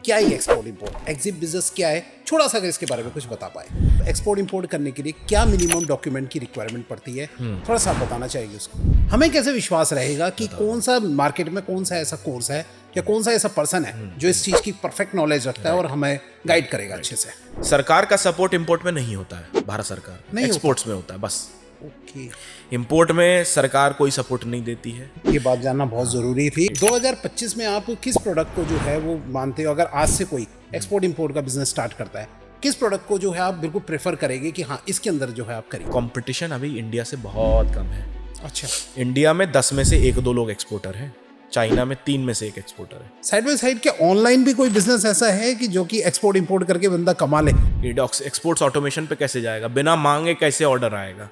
क्या है export import, exit business क्या है, थोड़ा सा अगर इसके बारे में कुछ बता पाए। एक्सपोर्ट इंपोर्ट करने के लिए क्या मिनिमम डॉक्यूमेंट की रिक्वायरमेंट पड़ती है, थोड़ा सा बताना चाहिए उसको। हमें कैसे विश्वास रहेगा कि कौन सा मार्केट में कौन सा ऐसा कोर्स है या कौन सा ऐसा पर्सन है जो इस चीज़ की परफेक्ट नॉलेज रखता है और हमें गाइड करेगा अच्छे से। सरकार का सपोर्ट इंपोर्ट में नहीं होता है, भारत सरकार नहीं एक्सपोर्ट्स में होता है बस। ओके, इंपोर्ट में सरकार कोई सपोर्ट नहीं देती है। ये बात जानना बहुत ज़रूरी थी। 2025 में आप किस प्रोडक्ट को जो है वो मानते हो, अगर आज से कोई एक्सपोर्ट इंपोर्ट का बिजनेस स्टार्ट करता है, किस प्रोडक्ट को जो है आप बिल्कुल प्रेफर करेंगे कि हाँ इसके अंदर जो है आप करिए? कंपटीशन अभी इंडिया से बहुत कम है। अच्छा, इंडिया में 10 में से 1-2 लोग एक्सपोर्टर हैं, चाइना में 3 में से 1 एक्सपोर्टर है। साइड बाय साइड क्या ऑनलाइन भी कोई बिजनेस ऐसा है कि जो कि एक्सपोर्ट इंपोर्ट करके बंदा कमा ले? ये एक्सपोर्ट्स ऑटोमेशन पे कैसे जाएगा, बिना मांगे कैसे ऑर्डर आएगा?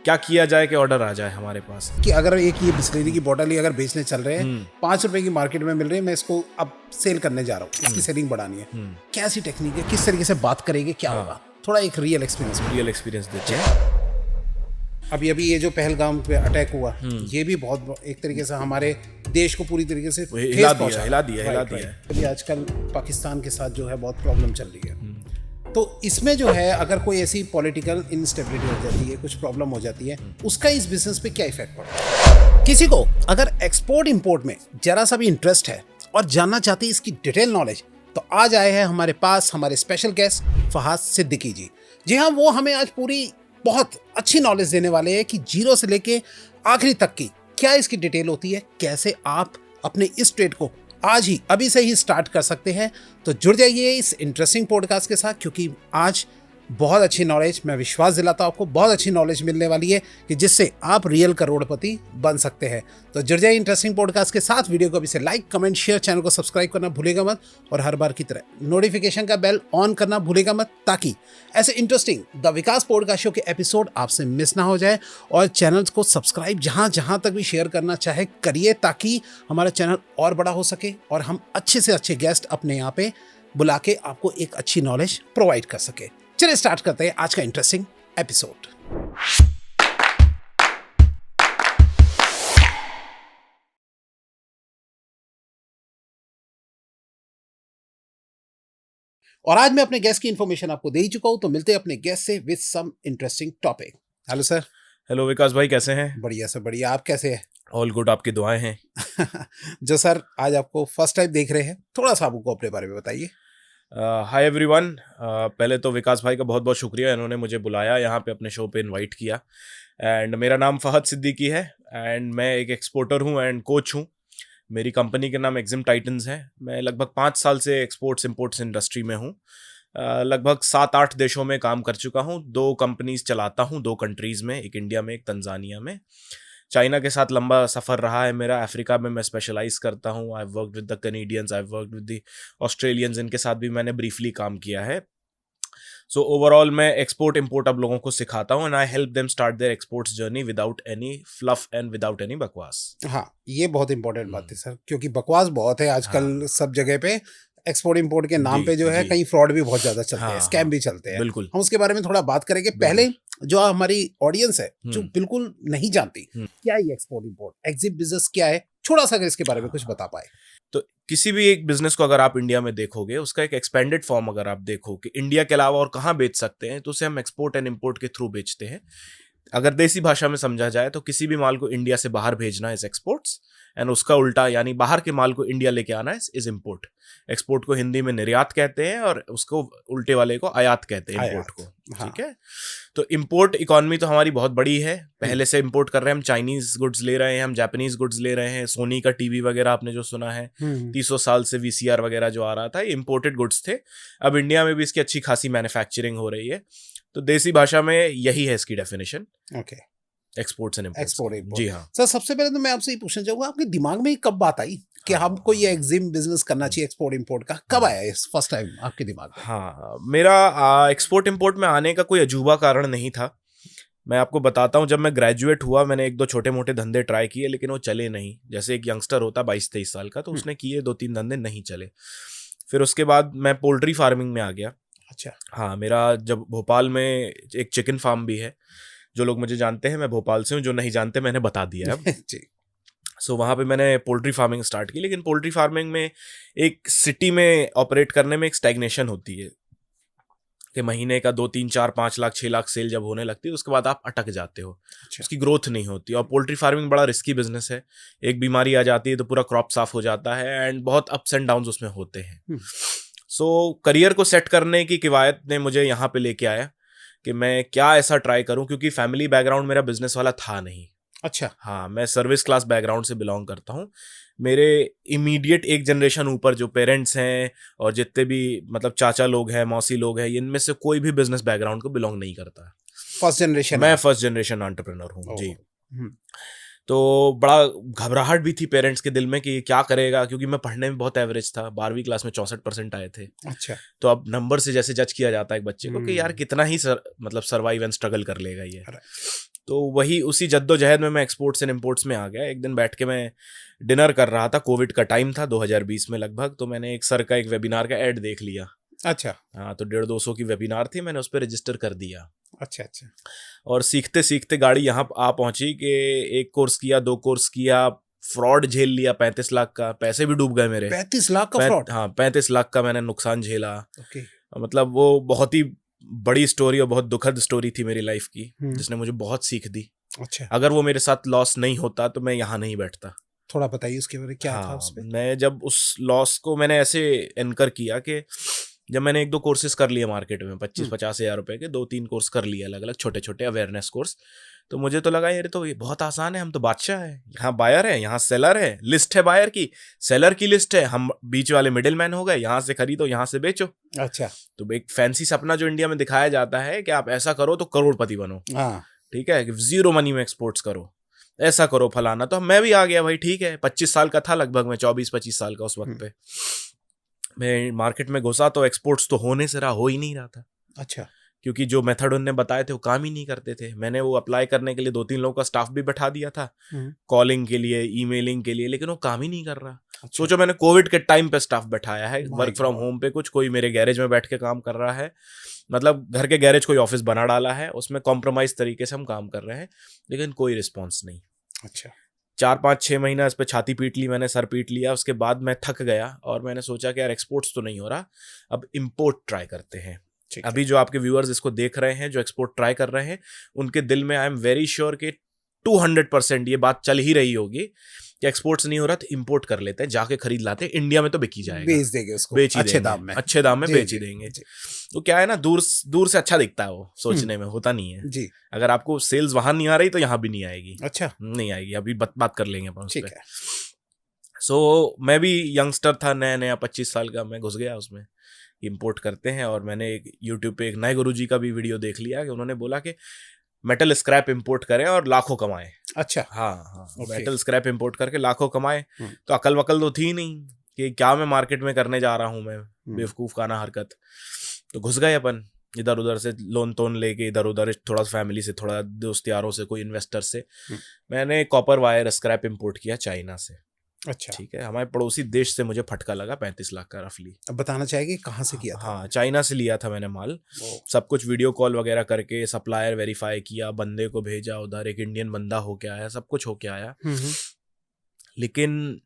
क्या किया जाए कि ऑर्डर आ जाए हमारे पास? कि अगर एक ये बिस्लेरी की बोतल ही अगर बेचने चल रहे हैं, 5 रुपए की मार्केट में मिल रही है, मैं इसको अब सेल करने जा रहा हूँ, इसकी सेलिंग बढ़ानी है, क्या ऐसी टेक्निक है, किस तरीके से बात करेंगे, क्या होगा? थोड़ा एक रियल एक्सपीरियंस देते हैं। अभी ये जो पहलगाम पे अटैक हुआ, ये भी बहुत एक तरीके से हमारे देश को पूरी तरीके से हिला दिया। अभी आजकल पाकिस्तान के साथ जो है बहुत प्रॉब्लम चल रही है, तो इसमें जो है अगर कोई ऐसी पॉलिटिकल इंस्टेबिलिटी हो जाती है, कुछ प्रॉब्लम हो जाती है, उसका इस बिजनेस पे क्या इफेक्ट पड़ता है? किसी को अगर एक्सपोर्ट इंपोर्ट में जरा सा भी इंटरेस्ट है और जानना चाहते हैं इसकी डिटेल नॉलेज, तो आज आए हैं हमारे पास हमारे स्पेशल गेस्ट फहद सिद्दीकी जी। जी हाँ, वो हमें आज पूरी बहुत अच्छी नॉलेज देने वाले हैं कि जीरो से लेके आखिरी तक की क्या इसकी डिटेल होती है, कैसे आप अपने इस ट्रेड को आज ही अभी से ही स्टार्ट कर सकते हैं। तो जुड़ जाइए इस इंटरेस्टिंग पॉडकास्ट के साथ, क्योंकि आज बहुत अच्छी नॉलेज, मैं विश्वास दिलाता हूँ आपको, बहुत अच्छी नॉलेज मिलने वाली है कि जिससे आप रियल करोड़पति बन सकते हैं। तो जुड़ जाइए इंटरेस्टिंग पॉडकास्ट के साथ। वीडियो को अभी से लाइक, कमेंट, शेयर, चैनल को सब्सक्राइब करना भूलेगा मत, और हर बार की तरह नोटिफिकेशन का बेल ऑन करना भूलेगा मत, ताकि ऐसे interesting the Vikas podcast show के एपिसोड आपसे मिस ना हो जाए। और चैनल को सब्सक्राइब जहाँ तक भी शेयर करना चाहे करिए, ताकि हमारा चैनल और बड़ा हो सके और हम अच्छे से अच्छे गेस्ट अपने यहाँ पे बुला के आपको एक अच्छी नॉलेज प्रोवाइड कर सके। चलिए स्टार्ट करते हैं आज का इंटरेस्टिंग एपिसोड। और आज मैं अपने गेस्ट की इंफॉर्मेशन आपको दे ही चुका हूं, तो मिलते हैं अपने गेस्ट से with some interesting topic. Hello sir. Hello Vikas भाई, कैसे हैं? बढ़िया सर, बढ़िया। आप कैसे हैं? ऑल गुड, आपकी दुआएं हैं। जो सर आज आपको फर्स्ट टाइम देख रहे हैं, थोड़ा सा आपको अपने बारे में बताइए। हाय एवरीवन, पहले तो विकास भाई का बहुत बहुत शुक्रिया, इन्होंने मुझे बुलाया यहाँ पे, अपने शो पे इनवाइट किया। एंड मेरा नाम फहद सिद्दीकी है एंड मैं एक एक्सपोर्टर हूँ एंड कोच हूँ। मेरी कंपनी के नाम एक्जिम टाइटन्स है। मैं लगभग 5 साल से एक्सपोर्ट्स इंपोर्ट्स इंडस्ट्री में हूँ। लगभग 7-8 देशों में काम कर चुका हूँ। 2 कंपनीज चलाता हूँ, 2 कंट्रीज़ में, एक इंडिया में, एक तंजानिया में। चाइना के साथ लंबा सफ़र रहा है मेरा। अफ्रीका में मैं स्पेशलाइज करता हूँ। I worked with the Canadians, I worked with the Australians, इनके साथ भी मैंने ब्रीफली काम किया है। सो ओवरऑल मैं एक्सपोर्ट इंपोर्ट अब लोगों को सिखाता हूँ and I help them start their exports journey without any fluff and without any बकवास। हाँ, ये बहुत इंपॉर्टेंट बात है सर, क्योंकि बकवास बहुत है आजकल सब जगह पे। एक्सपोर्ट इंपोर्ट के नाम पे जो है कहीं फ्रॉड भी बहुत ज्यादा चलते हैं, स्कैम भी चलते हैं। बिल्कुल, हम उसके बारे में थोड़ा बात करेंगे। पहले जो हमारी ऑडियंस है जो बिल्कुल नहीं जानती क्या ये एक्सपोर्ट इंपोर्ट, एग्जिट बिजनेस क्या है, थोड़ा सा अगर इसके बारे में कुछ बता पाए। तो किसी भी एक बिजनेस को अगर आप इंडिया में देखोगे, उसका एक एक्सपेंडेड फॉर्म अगर आप देखो कि इंडिया के अलावा और कहाँ बेच सकते हैं, तो उसे हम एक्सपोर्ट एंड इंपोर्ट के थ्रू बेचते हैं। अगर देसी भाषा में समझा जाए तो किसी भी माल को इंडिया से बाहर भेजना इज एक्सपोर्ट्स एंड उसका उल्टा, यानी बाहर के माल को इंडिया लेके आना इज इंपोर्ट। एक्सपोर्ट को हिंदी में निर्यात कहते हैं और उसको उल्टे वाले को आयात कहते हैं, इंपोर्ट को। हाँ। ठीक है, तो इंपोर्ट इकोनॉमी तो हमारी बहुत बड़ी है। पहले से इंपोर्ट कर रहे हैं हम, चाइनीज गुड्स ले रहे हैं, हम जापानीज गुड्स ले रहे हैं। सोनी का टीवी वगैरह आपने जो सुना है, 300 साल से वीसीआर वगैरह जो आ रहा था, ये इंपोर्टेड गुड्स थे। अब इंडिया में भी इसकी अच्छी खासी मैन्युफैक्चरिंग हो रही है। तो देसी भाषा में यही है इसकी definition, okay, exports and export. जी हाँ सर, सबसे पहले तो मैं आपसे ये पूछना चाहूंगा, आपके दिमाग में कब बात आई कि हमको ये एक्जिम बिजनेस करना चाहिए एक्सपोर्ट इंपोर्ट का? कब आया इस फर्स्ट टाइम आपके दिमाग में? हाँ, मेरा एक्सपोर्ट इंपोर्ट में आने का कोई अजूबा कारण नहीं था। मैं आपको बताता हूँ, जब मैं ग्रेजुएट हुआ मैंने 1-2 छोटे मोटे धंधे ट्राई किए, लेकिन वो चले नहीं। जैसे एक यंगस्टर होता 22-23 साल का, तो उसने किए 2-3 धंधे, नहीं चले। फिर उसके बाद मैं पोल्ट्री फार्मिंग में आ गया। अच्छा। हाँ, मेरा जब भोपाल में एक चिकन फार्म भी है। जो लोग मुझे जानते हैं मैं भोपाल से हूँ, जो नहीं जानते मैंने बता दिया अब। जी। सो वहाँ पे मैंने पोल्ट्री फार्मिंग स्टार्ट की, लेकिन पोल्ट्री फार्मिंग में एक सिटी में ऑपरेट करने में एक स्टैग्नेशन होती है कि महीने का 2, 3, 4, 5 लाख 6 लाख सेल जब होने लगती है उसके बाद आप अटक जाते हो, अच्छा। उसकी ग्रोथ नहीं होती। और पोल्ट्री फार्मिंग बड़ा रिस्की बिजनेस है, एक बीमारी आ जाती है तो पूरा क्रॉप साफ हो जाता है एंड बहुत अप्स एंड डाउन्स उसमें होते हैं। सो करियर को सेट करने की किवायत ने मुझे यहाँ पे लेके आया कि मैं क्या ऐसा ट्राई करूँ, क्योंकि फैमिली बैकग्राउंड मेरा बिजनेस वाला था नहीं। अच्छा। हाँ, मैं सर्विस क्लास बैकग्राउंड से बिलोंग करता हूँ। मेरे इमीडिएट एक जनरेशन ऊपर जो पेरेंट्स हैं और जितने भी मतलब चाचा लोग हैं, मौसी लोग हैं, इनमें से कोई भी बिजनेस बैकग्राउंड को बिलोंग नहीं करता। फर्स्ट जनरेशन मैं फर्स्ट जनरेशन एंटरप्रेन्योर हूँ जी। हम्म। तो बड़ा घबराहट भी थी पेरेंट्स के दिल में कि क्या करेगा, क्योंकि मैं पढ़ने में बहुत एवरेज था, 12वीं क्लास में 64% आए थे। अच्छा। तो अब नंबर से जैसे जज किया जाता है एक बच्चे को कि यार कितना ही मतलब सर्वाइव एंड स्ट्रगल कर लेगा ये। तो वही उसी जद्दोजहद में मैं एक्सपोर्ट्स एंड इम्पोर्ट्स में आ गया। एक दिन बैठ के मैं डिनर कर रहा था, कोविड का टाइम था 2020 में लगभग, तो मैंने एक सर का एक वेबिनार का ऐड देख लिया। अच्छा। हाँ, तो 150-200 की वेबिनार थी, मैंने उस पर रजिस्टर कर दिया। अच्छा अच्छा। और सीखते सीखते गाड़ी यहाँ आ पहुंची कि एक कोर्स किया, 2 कोर्स किया, फ्रॉड झेल लिया 35 लाख का, पैसे भी डूब गए मेरे। 35 लाख का फ्रॉड? हाँ, 35 लाख का मैंने नुकसान झेला। ओके। मतलब वो बहुत ही बड़ी स्टोरी और बहुत दुखद स्टोरी थी मेरी लाइफ की, जिसने मुझे बहुत सीख दी। अच्छा। अगर वो मेरे साथ लॉस नहीं होता तो मैं यहाँ नहीं बैठता। थोड़ा बताइए उसके बारे में, क्या था हाँ, उसमें? मैं जब उस लॉस को मैंने ऐसे एनकर किया कि जब मैंने 1-2 कोर्सेज कर लिए मार्केट में 25-50 हज़ार रुपए के, 2-3 कोर्स कर लिए अलग अलग छोटे छोटे अवेयरनेस कोर्स, तो मुझे तो लगा यार तो ये बहुत आसान है, हम तो बादशाह है, यहाँ बायर है, यहाँ सेलर है, लिस्ट है बायर की, सेलर की लिस्ट है, हम बीच वाले मिडिल मैन हो गए, यहाँ से खरीदो यहाँ से बेचो। अच्छा। तो एक फैंसी सपना जो इंडिया में दिखाया जाता है कि आप ऐसा करो तो करोड़पति बनो। हाँ। ठीक है, जीरो मनी में एक्सपोर्ट्स करो, ऐसा करो फलाना। तो मैं भी आ गया भाई, ठीक है, 25 साल का था लगभग मैं, 24-25 साल का उस वक्त पे। मैं मार्केट में घुसा तो एक्सपोर्ट्स तो होने से हो ही नहीं रहा था। अच्छा। क्योंकि जो मेथड उन्होंने बताए थे वो काम ही नहीं करते थे। मैंने वो अप्लाई करने के लिए 2-3 लोगों का स्टाफ भी बैठा दिया था, कॉलिंग के लिए, ईमेलिंग के लिए, लेकिन वो काम ही नहीं कर रहा। अच्छा। सोचो मैंने कोविड के टाइम पे स्टाफ बैठाया है, वर्क फ्रॉम होम पे, कुछ कोई मेरे गैरेज में बैठ के काम कर रहा है, मतलब घर के गैरेज कोई ऑफिस बना डाला है, उसमें कॉम्प्रोमाइज तरीके से हम काम कर रहे हैं, लेकिन कोई रिस्पॉन्स नहीं। अच्छा। 4-5-6 महीना इस पे छाती पीट ली मैंने, सर पीट लिया। उसके बाद मैं थक गया और मैंने सोचा कि यार एक्सपोर्ट्स तो नहीं हो रहा, अब इम्पोर्ट ट्राई करते हैं। अभी जो आपके व्यूअर्स इसको देख रहे हैं जो एक्सपोर्ट ट्राई कर रहे हैं, उनके दिल में आई एम वेरी श्योर कि 200% ये बात चल ही रही होगी कि एक्सपोर्ट्स नहीं हो रहा तो इंपोर्ट कर लेते हैं, जाके खरीद लाते हैं, इंडिया में तो बिक ही जाएगा, बेच देंगे उसको, बेच ही अच्छे देंगे, दाम में, अच्छे दाम में बेच ही देंगे। तो क्या है ना, दूर से अच्छा दिखता है, वो सोचने में होता नहीं है जी। अगर आपको सेल्स वहां नहीं आ रही तो यहाँ भी नहीं आएगी। अच्छा, नहीं आएगी, अभी बात कर लेंगे अपन उस ठीक पे। है। सो मैं भी यंगस्टर था, नया 25 साल का, मैं घुस गया उसमें, इंपोर्ट करते हैं। और मैंने एक यूट्यूब पे एक नए गुरुजी का भी वीडियो देख लिया कि उन्होंने बोला कि मेटल स्क्रैप इंपोर्ट करें और लाखों कमाएं। अच्छा। हाँ, Okay. मेटल स्क्रैप इंपोर्ट करके लाखों कमाएं। तो अकल वकल तो थी नहीं कि क्या मैं मार्केट में करने जा रहा हूँ, मैं बेवकूफ खाना हरकत। तो घुस गए अपन इधर उधर से, लोन तोन लेके इधर उधर, थोड़ा फैमिली से, थोड़ा दोस्त यारों से, कोई इन्वेस्टर से। मैंने कॉपर वायर स्क्रैप इंपोर्ट किया चाइना से। अच्छा, ठीक है, हमारे पड़ोसी देश से मुझे फटका लगा 35 लाख का रफली। अब बताना चाहेंगे कहाँ से किया था? हाँ, चाइना से लिया था मैंने माल, सब कुछ वीडियो कॉल वगैरह करके, सप्लायर वेरीफाई किया, बंदे को भेजा उधर, एक इंडियन बंदा होके आया, सब कुछ होके आया। लेकिन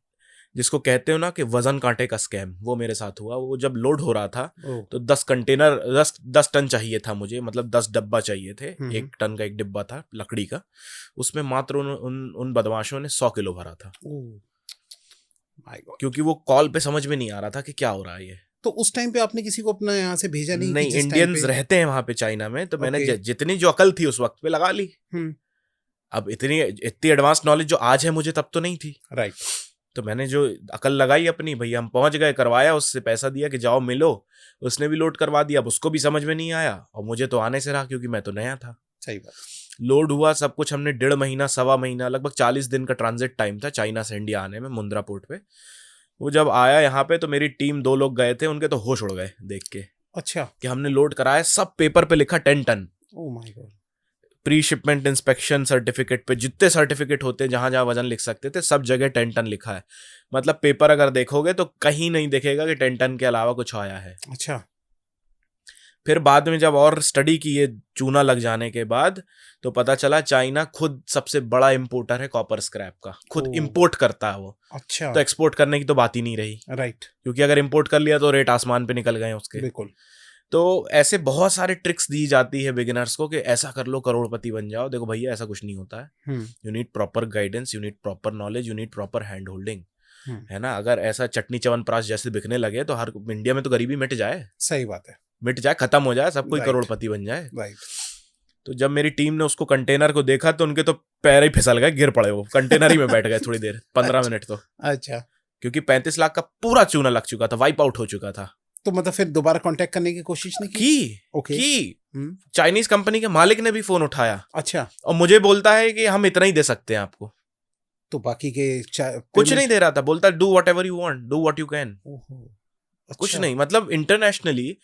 जिसको कहते हो ना कि वजन कांटे का स्कैम, वो मेरे साथ हुआ। वो जब लोड हो रहा था तो 10 कंटेनर 10 टन चाहिए था मुझे, मतलब 10 डब्बा चाहिए थे। 1 टन का एक डिब्बा था लकड़ी का, उसमें मात्र उन बदमाशों ने 100 किलो भरा था। क्योंकि वो कॉल पे समझ में नहीं आ रहा था कि क्या हो रहा है ये। तो उस टाइम पे आपने किसी को अपना यहाँ से भेजा नहीं? नहीं, इंडियंस रहते हैं वहां पे चाइना में, तो मैंने जितनी जो अकल थी उस वक्त पे लगा ली। अब इतनी एडवांस नॉलेज जो आज है मुझे तब तो नहीं थी। राइट। तो मैंने जो अकल लगाई अपनी, भैया हम पहुंच गए, करवाया, उससे पैसा दिया कि जाओ मिलो, उसने भी लोड करवा दिया। अब उसको भी समझ में नहीं आया और मुझे तो आने से रहा क्योंकि मैं तो नया था। सही बात। लोड हुआ सब कुछ, हमने 1.5 महीना 1.25 महीना, लगभग 40 दिन का ट्रांजिट टाइम था चाइना से इंडिया आने में, मुंद्रा पोर्ट पे। वो जब आया यहाँ पे तो मेरी टीम 2 लोग गए थे, उनके तो होश उड़ गए देख के। अच्छा। कि हमने लोड कराया, सब पेपर पे लिखा 10 ton. Oh my god. Pre shipment inspection certificate पे जितने सर्टिफिकेट होते हैं, जहां जहां वजन लिख सकते थे, सब जगह 10 टन लिखा है। मतलब पेपर अगर देखोगे तो कहीं नहीं दिखेगा कि 10 टन के अलावा कुछ आया है। अच्छा। फिर बाद में जब और स्टडी की ये चूना लग जाने के बाद तो पता चला चाइना खुद सबसे बड़ा इंपोर्टर है कॉपर स्क्रैप का, खुद इंपोर्ट करता है वो। अच्छा। तो एक्सपोर्ट करने की तो बात ही नहीं रही, राइट। क्योंकि अगर इंपोर्ट कर लिया तो रेट आसमान पे निकल गए उसके। बिल्कुल। तो ऐसे बहुत सारे ट्रिक्स दी जाती है बिगिनर्स को कि ऐसा कर लो करोड़पति बन जाओ। देखो भैया ऐसा कुछ नहीं होता है। You need proper guidance, you need proper knowledge, you need proper hand holding, है ना। अगर ऐसा चटनी च्यवनप्राश जैसे बिकने लगे तो हर इंडिया में तो गरीबी मिट जाए। सही बात है, मिट जाए, खत्म हो जाए, सब कोई करोड़पति बन जाए। राइट। तो जब मेरी टीम ने उसको कंटेनर को देखा तो उनके तो पैर ही फिसल गए, गिर पड़े, वो कंटेनर ही में बैठ गए थोड़ी देर, 15 मिनट तो। अच्छा। क्योंकि 35 लाख का पूरा चूना लग चुका था, वाइप आउट हो चुका था। तो मतलब फिर दोबारा कांटेक्ट करने की कोशिश नहीं की? ओके। चाइनीज कंपनी के मालिक ने भी फोन उठाया। अच्छा। और मुझे बोलता है कि हम इतना ही दे सकते हैं आपको। तो बाकी के कुछ नहीं दे रहा था, बोलता do what ever you want, do what you can. कुछ नहीं, मतलब इंटरनेशनली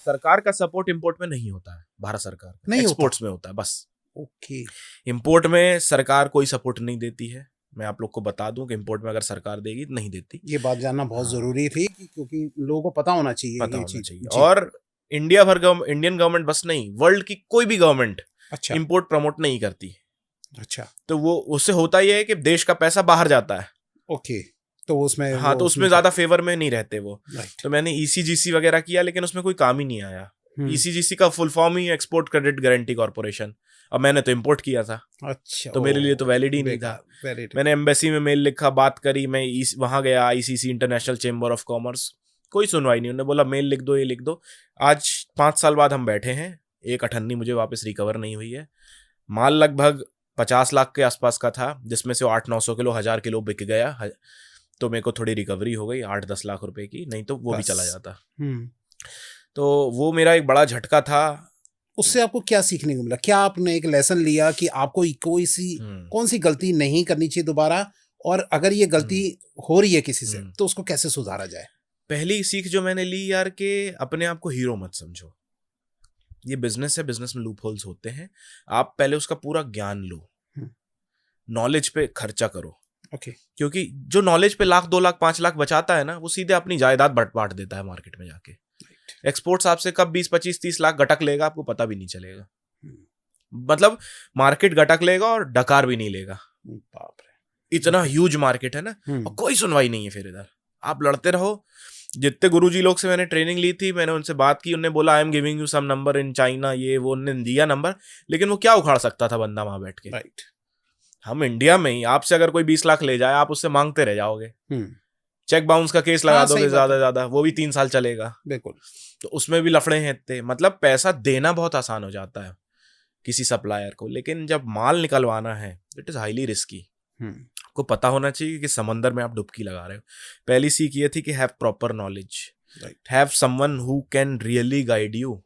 सरकार का सपोर्ट इंपोर्ट में नहीं होता है, भारत सरकार नहीं, एक्सपोर्ट्स में होता है बस। ओके। इंपोर्ट में सरकार कोई सपोर्ट नहीं देती है। मैं आप लोग को बता दूं कि इंपोर्ट में अगर सरकार देगी नहीं देती। ये बात जानना बहुत जरूरी थी, क्योंकि लोगों को पता होना चाहिए, पता होना चाहिए। और इंडिया भर इंडियन गवर्नमेंट बस नहीं, वर्ल्ड की कोई भी गवर्नमेंट अच्छा इंपोर्ट प्रमोट नहीं करती। अच्छा। तो वो उससे होता ही है कि देश का पैसा बाहर जाता है। ओके। तो उसमें हाँ, तो उसमें ज्यादा फेवर में नहीं रहते वो। तो मैंने ईसीजीसी वगैरह किया, लेकिन उसमें कोई काम ही नहीं आया। ईसीजीसी का फुल फॉर्म ही एक्सपोर्ट क्रेडिट गारंटी कॉर्पोरेशन, और मैंने तो इंपोर्ट किया था। अच्छा। तो मेरे लिए तो वैलिड ही नहीं था। मैंने एम्बेसी में मेल लिखा, बात करी, मैं वहां गया ICC international chamber of commerce, कोई सुनवाई नहीं। उन्होंने बोला मेल लिख दो, ये लिख दो। आज 5 साल बाद हम बैठे हैं, एक अठन्नी मुझे वापस रिकवर नहीं हुई है। माल लगभग 50 लाख के आसपास का था, जिसमें से 800-900 किलो 1000 किलो बिक गया। तो मेरे को थोड़ी रिकवरी हो गई 8-10 लाख रुपए की, नहीं तो वो भी चला जाता। तो वो मेरा एक बड़ा झटका था। उससे आपको क्या सीखने को मिला? क्या आपने एक लेसन लिया कि आपको कौन सी गलती नहीं करनी चाहिए दोबारा, और अगर ये गलती हो रही है किसी से तो उसको कैसे सुधारा जाए? पहली सीख जो मैंने ली यार, कि अपने आप को हीरो मत समझो। ये बिजनेस है, बिजनेस में लूप होल्स होते हैं। आप पहले उसका पूरा ज्ञान लो, नॉलेज पे खर्चा करो। क्योंकि जो नॉलेज पे 1 लाख 2 लाख 5 लाख बचाता है ना, वो सीधे अपनी जायदाद बांट देता है मार्केट में जाके। एक्सपोर्ट्स आपसे कब 20-25-30 लाख गटक लेगा आपको पता भी नहीं चलेगा। मतलब मार्केट गटक लेगा और डकार भी नहीं लेगा। बाप रे, इतना ह्यूज मार्केट है ना, और कोई सुनवाई नहीं है। फिर इधर आप लड़ते रहो। जितने गुरुजी लोग से मैंने ट्रेनिंग ली थी, मैंने उनसे बात की, उन्होंने बोला I am giving you some number in China, ये वो, उन्होंने दिया नंबर, लेकिन वो क्या उखाड़ सकता था बंदा वहां बैठ के। राइट। हम इंडिया में ही आपसे अगर कोई 20 लाख ले जाए, आप उससे मांगते रह जाओगे। चेक बाउंस का केस लगा दोगे ज्यादा ज्यादा, वो भी 3 साल चलेगा। बिल्कुल। तो उसमें भी लफड़े हैं इतने। मतलब पैसा देना बहुत आसान हो जाता है किसी सप्लायर को, लेकिन जब माल निकलवाना है इट इज हाईली रिस्की। आपको पता होना चाहिए कि समंदर में आप डुबकी लगा रहे हो। पहली सीख ये थी कि have proper knowledge, have someone who can really guide you.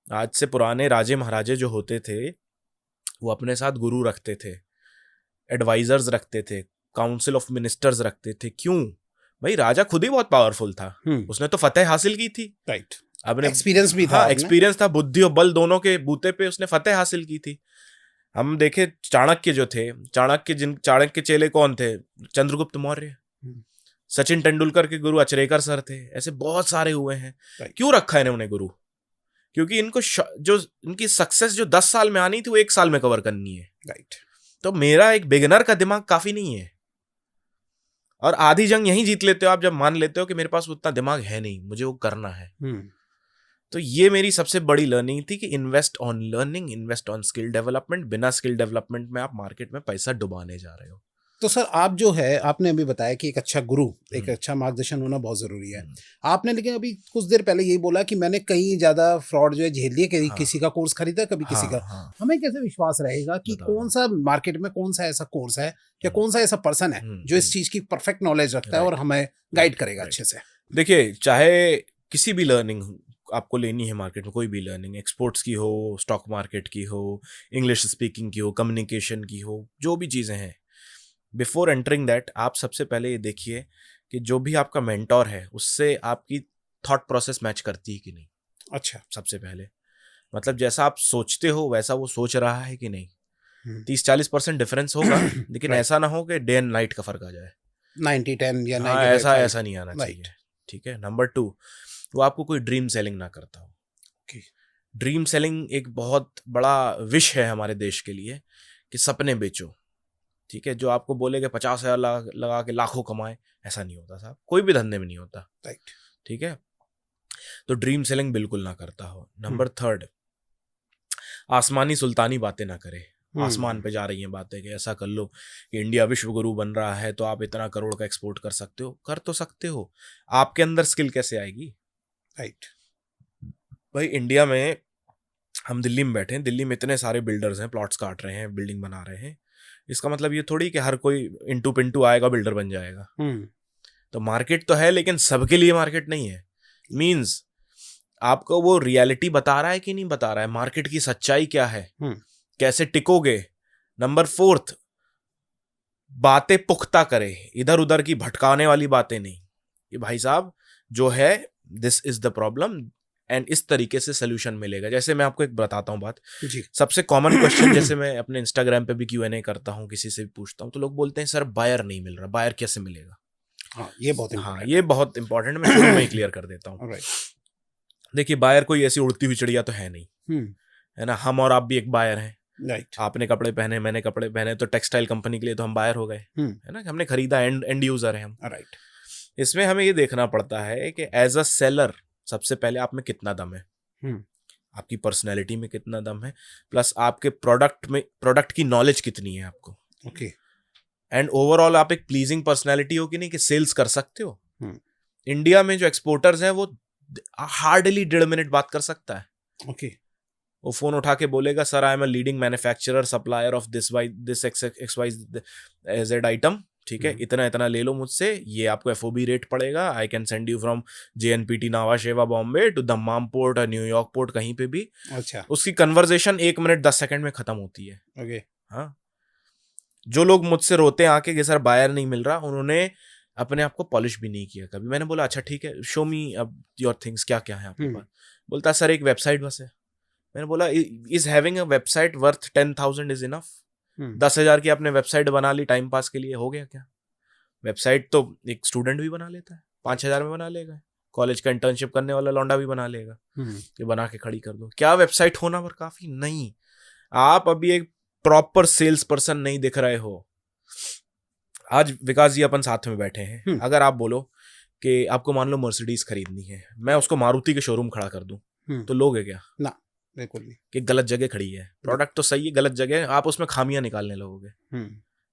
आज से पुराने राजे महाराजे जो होते थे, वो अपने साथ गुरु रखते थे, एडवाइजर्स रखते थे, काउंसिल ऑफ मिनिस्टर्स रखते थे। क्यों भाई? राजा खुद ही बहुत पावरफुल था, उसने तो फतेह हासिल की थी। राइट। अपने एक्सपीरियंस भी था। हाँ, एक्सपीरियंस था, बुद्धि और बल दोनों के बूते पे उसने फतेह हासिल की थी। हम देखे चाणक्य जो थे, चाणक्य चेले कौन थे? चंद्रगुप्त मौर्य। सचिन तेंदुलकर के गुरु अचरेकर सर थे। ऐसे बहुत सारे हुए हैं। क्यों रखा है इन्होंने गुरु? क्योंकि इनको जो इनकी सक्सेस जो 10 साल में आनी थी, वो 1 साल में कवर करनी है। राइट। तो मेरा एक बिगिनर का दिमाग काफी नहीं है, और आधी जंग यहीं जीत लेते हो आप जब मान लेते हो कि मेरे पास उतना दिमाग है नहीं, मुझे वो करना है। तो ये मेरी सबसे बड़ी लर्निंग थी कि invest on learning, invest on skill development. बिना स्किल डेवलपमेंट में आप मार्केट में पैसा डुबाने जा रहे हो। तो सर आप जो है, आपने अभी बताया कि एक अच्छा गुरु, एक अच्छा मार्गदर्शन होना बहुत जरूरी है। आपने लेकिन अभी कुछ देर पहले यही बोला कि मैंने कई ज्यादा फ्रॉड जो है झेल लिए, कभी किसी का कोर्स खरीदा, कभी किसी का। हमें कैसे विश्वास रहेगा कि कौन सा मार्केट में कौन सा ऐसा कोर्स है या कौन सा ऐसा पर्सन है जो इस चीज की परफेक्ट नॉलेज रखता है और हमें गाइड करेगा अच्छे से? देखिए, चाहे किसी भी लर्निंग आपको लेनी है मार्केट में, कोई भी लर्निंग, एक्सपोर्ट्स की हो, स्टॉक मार्केट की हो, इंग्लिश स्पीकिंग की हो, कम्युनिकेशन की हो, जो भी चीज़ें हैं, बिफोर एंटरिंग दैट आप सबसे पहले ये देखिए कि जो भी आपका मेंटोर है उससे आपकी थॉट प्रोसेस मैच करती है कि नहीं। अच्छा। सबसे पहले मतलब जैसा आप सोचते हो वैसा वो सोच रहा है कि नहीं। 30-40% डिफरेंस होगा, लेकिन ऐसा ना हो कि डे एंड नाइट का फर्क आ जाए, 90-10 या 90। ऐसा नहीं आना चाहिए। ठीक है। नंबर 2, वो आपको कोई ड्रीम सेलिंग ना करता हो। ओके। ड्रीम सेलिंग एक बहुत बड़ा विश है हमारे देश के लिए कि सपने बेचो, ठीक है। जो आपको बोले कि 50,000 लगा के लाखों कमाए, ऐसा नहीं होता साहब, कोई भी धंधे में नहीं होता, राइट। ठीक है। तो ड्रीम सेलिंग बिल्कुल ना करता हो। नंबर 3, आसमानी सुल्तानी बातें ना करे। आसमान पे जा रही हैं बातें कि ऐसा कर लो कि इंडिया विश्व गुरु बन रहा है तो आप इतना करोड़ का एक्सपोर्ट कर सकते हो। कर तो सकते हो, आपके अंदर स्किल कैसे आएगी? राइट। भाई इंडिया में, हम दिल्ली में बैठे हैं, दिल्ली में इतने सारे बिल्डर्स हैं, प्लॉट्स काट रहे हैं, बिल्डिंग बना रहे हैं। इसका मतलब ये थोड़ी कि हर कोई इंटू पिंटू आएगा बिल्डर बन जाएगा। तो मार्केट तो है, लेकिन सबके लिए मार्केट नहीं है। मींस आपको वो रियलिटी बता रहा है कि नहीं बता रहा है, मार्केट की सच्चाई क्या है, कैसे टिकोगे। नंबर 4, बातें पुख्ता करे, इधर उधर की भटकाने वाली बातें नहीं कि भाई साहब जो है this is the problem and इस तरीके से सोल्यूशन मिलेगा। जैसे मैं आपको एक बताता हूँ बात जी। सबसे कॉमन क्वेश्चन, जैसे मैं अपने इंस्टाग्राम पे भी Q&A करता हूँ, किसी से भी पूछता हूँ तो लोग बोलते हैं सर बायर नहीं मिल रहा, बायर कैसे मिलेगा? हाँ, ये बहुत इंपॉर्टेंट मैं शुरू में ही क्लियर कर देता हूँ। राइट। देखिए, बायर कोई ऐसी उड़ती हुई चिड़िया तो है नहीं, है ना। हम और आप भी एक बायर हैं। राइट। आपने कपड़े पहने, मैंने कपड़े पहने, तो टेक्सटाइल कंपनी के लिए तो हम बायर हो गए, है ना, कि हमने खरीदा, एंड यूजर है हम। राइट। इसमें हमें ये देखना पड़ता है कि एज अ सेलर सबसे पहले आप में कितना दम है, आपकी पर्सनैलिटी में कितना दम है, प्लस आपके प्रोडक्ट की नॉलेज कितनी है आपको। ओके। एंड ओवरऑल आप एक प्लीजिंग पर्सनैलिटी हो कि नहीं, कि सेल्स कर सकते हो। इंडिया में जो एक्सपोर्टर्स हैं वो हार्डली 1.5 मिनट बात कर सकता है। ओके। वो फोन उठा के बोलेगा sir I am a leading manufacturer supplier of this XYZ item, ठीक है, इतना इतना ले लो मुझसे, ये आपको FOB रेट पड़ेगा, I can send you from JNPT नावा शेवा बॉम्बे टू दम्माम पोर्ट और न्यूयॉर्क पोर्ट, कहीं पे भी। अच्छा। उसकी कन्वर्जेशन 1 मिनट 10 सेकंड में खत्म होती है। ओके। हाँ, जो लोग मुझसे रोते हैं आके कि सर बायर नहीं मिल रहा, उन्होंने अपने आप को पॉलिश भी नहीं किया कभी। मैंने बोला अच्छा ठीक है, शो मी अब योर थिंग्स, क्या क्या है आपके पास? बोलता है सर एक वेबसाइट बस है। मैंने बोला is having a website worth 10,000 is enough? 10,000 की आपने वेबसाइट बना ली टाइम पास के लिए, हो गया क्या? वेबसाइट तो एक स्टूडेंट भी बना लेता है, 5,000 में बना लेगा, कॉलेज का इंटर्नशिप करने वाला लौंडा भी बना लेगा, कि बना के खड़ी कर दो। क्या वेबसाइट होना पर काफी नहीं? आप अभी एक प्रॉपर सेल्स पर्सन नहीं दिख रहे हो। आज विकास जी अपन साथ में बैठे हैं, अगर आप बोलो कि आपको मान लो मर्सिडीज खरीदनी है, मैं उसको मारुति के शोरूम खड़ा कर दूं तो लोगे क्या? ना, बिल्कुल नहीं। कि गलत जगह खड़ी है, प्रोडक्ट तो सही है, गलत जगह आप उसमें खामियां निकालने लगोगे,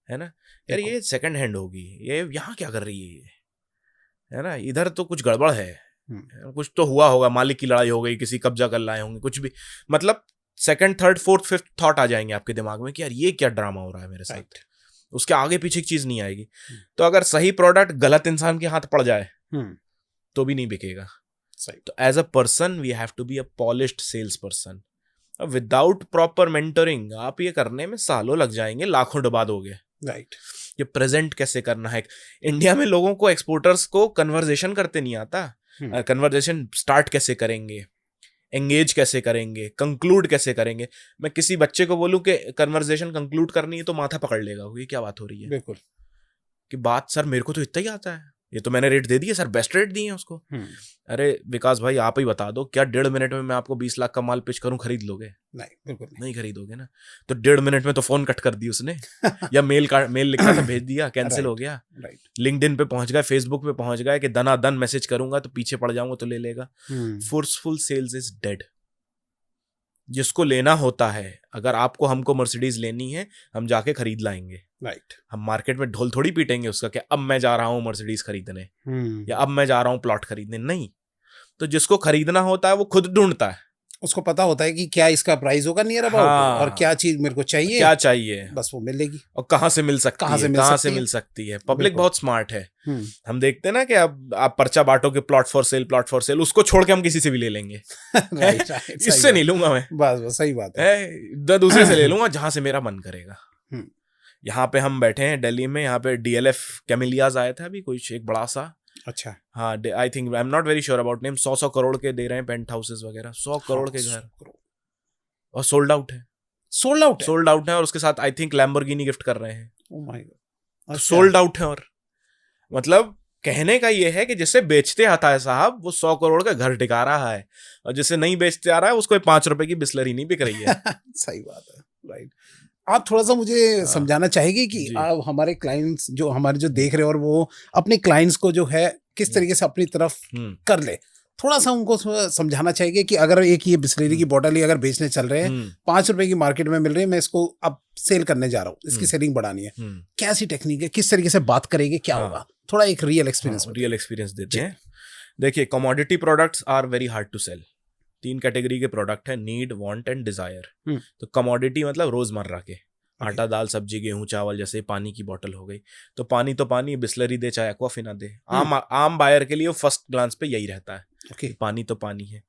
है ना। यार ये सेकंड हैंड होगी, ये यहाँ क्या कर रही है ये, है ना, इधर तो कुछ गड़बड़ है, कुछ तो हुआ होगा, मालिक की लड़ाई हो गई, किसी कब्जा कर लाए होंगे, कुछ भी। मतलब second, third, fourth, fifth thought आ जाएंगे आपके दिमाग में कि यार ये क्या ड्रामा हो रहा है मेरे साथ। उसके आगे पीछे की चीज नहीं आएगी। तो अगर सही प्रोडक्ट गलत इंसान के हाथ पड़ जाए तो भी नहीं बिकेगा। तो as a person we have to be a polished sales person. Without proper mentoring आप ये करने में सालों लग जाएंगे, लाखों डुबा दोगे। राइट। ये प्रेजेंट कैसे करना है। इंडिया में लोगों को, एक्सपोर्टर्स को कन्वर्सेशन करते नहीं आता। कन्वर्सेशन स्टार्ट कैसे करेंगे, एंगेज कैसे करेंगे, कंक्लूड कैसे करेंगे। मैं किसी बच्चे को बोलूं कि कन्वर्सेशन कंक्लूड करनी है तो माथा पकड़ लेगा, ये क्या बात हो रही है। बिल्कुल। कि बात सर मेरे को तो इतना ही आता है, ये तो मैंने रेट दे दिया सर, बेस्ट रेट दिए हैं उसको। अरे विकास भाई आप ही बता दो, क्या 1.5 मिनट में मैं आपको 20 लाख का माल पिच करूं, खरीद लोगे? नहीं, बिल्कुल नहीं खरीदोगे ना। तो 1.5 मिनट में तो फोन कट कर दी उसने या मेल लिखा था भेज दिया, कैंसिल हो गया। लिंक्डइन पे पहुंच गए, फेसबुक पे पहुंच गए कि दना दन मैसेज करूंगा तो पीछे पड़ जाऊंगा तो ले लेगा। Forceful sales is dead. जिसको लेना होता है, अगर आपको हमको मर्सिडीज लेनी है, हम जाके खरीद लाएंगे। राइट। हम मार्केट में ढोल थोड़ी पीटेंगे उसका कि अब मैं जा रहा हूं मर्सिडीज खरीदने या अब मैं जा रहा हूं प्लॉट खरीदने। नहीं, तो जिसको खरीदना होता है वो खुद ढूंढता है, उसको पता होता है कि क्या इसका प्राइस होगा नियर अबाउट, और क्या चीज मेरे को चाहिए, क्या चाहिए, बस वो मिलेगी, और कहाँ से मिल सकती है, कहाँ से मिल सकती है। पब्लिक बहुत स्मार्ट है। हम देखते हैं ना कि अब आप पर्चा बांटो के प्लॉट फॉर सेल, उसको छोड़ के हम किसी से भी ले लेंगे। इससे नहीं लूंगा मैं, बस सही बात है, दूसरे से ले लूंगा जहां से मेरा मन करेगा। यहाँ पे हम बैठे हैं दिल्ली में, यहाँ पे DLF कैमिलियाज आया था अभी कुछ एक बड़ा सा। अच्छा। हाँ, I think, I am not very sure about name. 100 crore के दे रहे हैं पेंट हाउसेस वगैरह, 100 करोड़ के घर, और सोल्ड आउट है। सोल्ड आउट है और उसके साथ आई थिंक लैम्बोर्गिनी गिफ्ट कर रहे हैं। ओह माय गॉड, सोल्ड आउट है। और मतलब कहने का ये है कि जिसे बेचते आता है साहब वो 100 करोड़ का घर टिका रहा है, और जिसे नहीं बेचते आ रहा है उसको 5 रुपए की बिस्लरी नहीं बिक रही है। सही बात है, राइट। आप थोड़ा सा मुझे समझाना चाहेंगे कि जी। आप हमारे क्लाइंट्स जो हमारे जो देख रहे हैं और वो अपने क्लाइंट्स को जो है किस तरीके से अपनी तरफ कर ले, थोड़ा सा उनको समझाना चाहिए कि अगर एक ये बिस्लरी की बोतल ही अगर बेचने चल रहे हैं, 5 रुपए की मार्केट में मिल रही है, मैं इसको अब सेल करने जा रहा हूँ, इसकी सेलिंग बढ़ानी है, क्या सी टेक्निक है, किस तरीके से बात करेंगे, क्या होगा, थोड़ा एक रियल एक्सपीरियंस देते हैं। देखिए, commodity products are very hard to sell. 3 category के प्रोडक्ट है, नीड, वांट एंड डिजायर। तो कमोडिटी मतलब रोजमर्रा के, आटा दाल सब्जी गेहूं चावल, जैसे पानी की बोतल हो गई, तो पानी बिस्लरी दे चाहे एक्वाफिना दे, आम बायर के लिए वो फर्स्ट ग्लांस पे यही रहता है, पानी तो पानी है।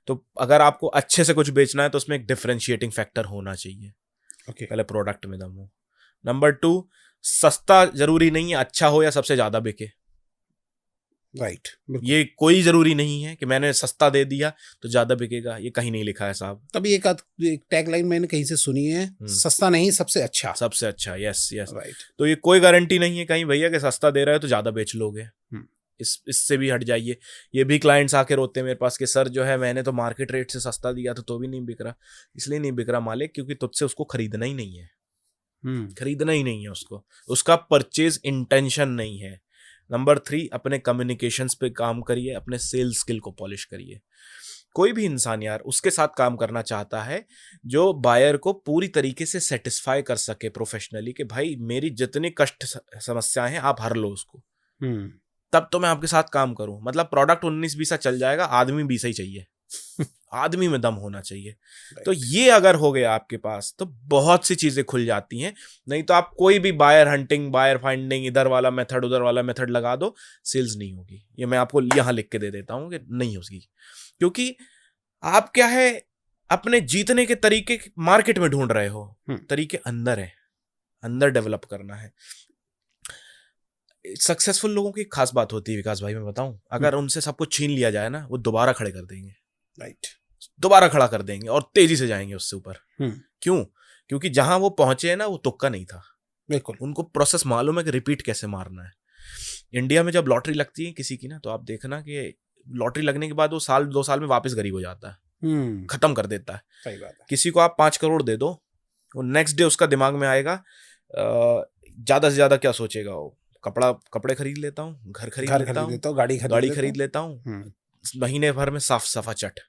तो अगर आपको अच्छे से कुछ बेचना है तो उसमें एक डिफरेंशिएटिंग फैक्टर होना चाहिए। पहले प्रोडक्ट में दम हो। नंबर 2, सस्ता जरूरी नहीं है अच्छा हो या सबसे ज्यादा बिके, राइट। ये कोई जरूरी नहीं है कि मैंने सस्ता दे दिया तो ज्यादा बिकेगा, ये कहीं नहीं लिखा है साहब। तभी एक टैग लाइन मैंने कहीं से सुनी है, सस्ता नहीं सबसे अच्छा। सबसे अच्छा, यस राइट। तो ये कोई गारंटी नहीं है कहीं भैया कि सस्ता दे रहा है तो ज्यादा बेच लोगे। इससे भी हट जाइए। ये भी क्लाइंट्स आके रोते हैं मेरे पास कि सर जो है मैंने तो मार्केट रेट से सस्ता दिया तो भी नहीं बिक रहा। इसलिए नहीं बिक रहा मालिक क्योंकि तुझसे उसको खरीदना ही नहीं है, खरीदना ही नहीं है उसको, उसका परचेज इंटेंशन नहीं है। नंबर 3, अपने कम्युनिकेशंस पे काम करिए, अपने सेल्स स्किल को पॉलिश करिए। कोई भी इंसान यार उसके साथ काम करना चाहता है जो बायर को पूरी तरीके से सेटिस्फाई कर सके प्रोफेशनली, कि भाई मेरी जितनी कष्ट समस्याएं हैं आप हर लो उसको, तब तो मैं आपके साथ काम करूं। मतलब प्रोडक्ट 19-20 चल जाएगा, आदमी 20 ही चाहिए। आदमी में दम होना चाहिए। तो ये अगर हो गया आपके पास तो बहुत सी चीजें खुल जाती हैं। नहीं तो आप कोई भी बायर हंटिंग, बायर फाइंडिंग, इधर वाला मेथड उधर वाला मेथड लगा दो, सेल्स नहीं होगी। ये मैं आपको यहां लिख के दे देता हूं कि नहीं होगी, क्योंकि आप क्या है अपने जीतने के तरीके मार्केट में ढूंढ रहे हो, तरीके अंदर है, अंदर डेवलप करना है। सक्सेसफुल लोगों की खास बात होती है विकास भाई, मैं बताऊं, अगर उनसे सब कुछ छीन लिया जाए ना, वो दोबारा खड़े कर देंगे। राइट, दोबारा खड़ा कर देंगे और तेजी से जाएंगे उससे ऊपर। क्यों? क्योंकि जहां वो पहुंचे हैं ना, वो तुक्का नहीं था। बिल्कुल, उनको प्रोसेस मालूम है कि रिपीट कैसे मारना है। इंडिया में जब लॉटरी लगती है किसी की ना, तो आप देखना कि लॉटरी लगने के बाद वो 1-2 साल में वापस गरीब हो जाता है, खत्म कर देता है। सही बात है। किसी को आप 5 करोड़ दे दो, वो नेक्स्ट डे उसका दिमाग में आएगा ज्यादा से ज्यादा क्या सोचेगा, वो कपड़े खरीद लेता हूँ, घर खरीद लेता हूँ, गाड़ी खरीद लेता हूँ। महीने भर में साफ सफा चट,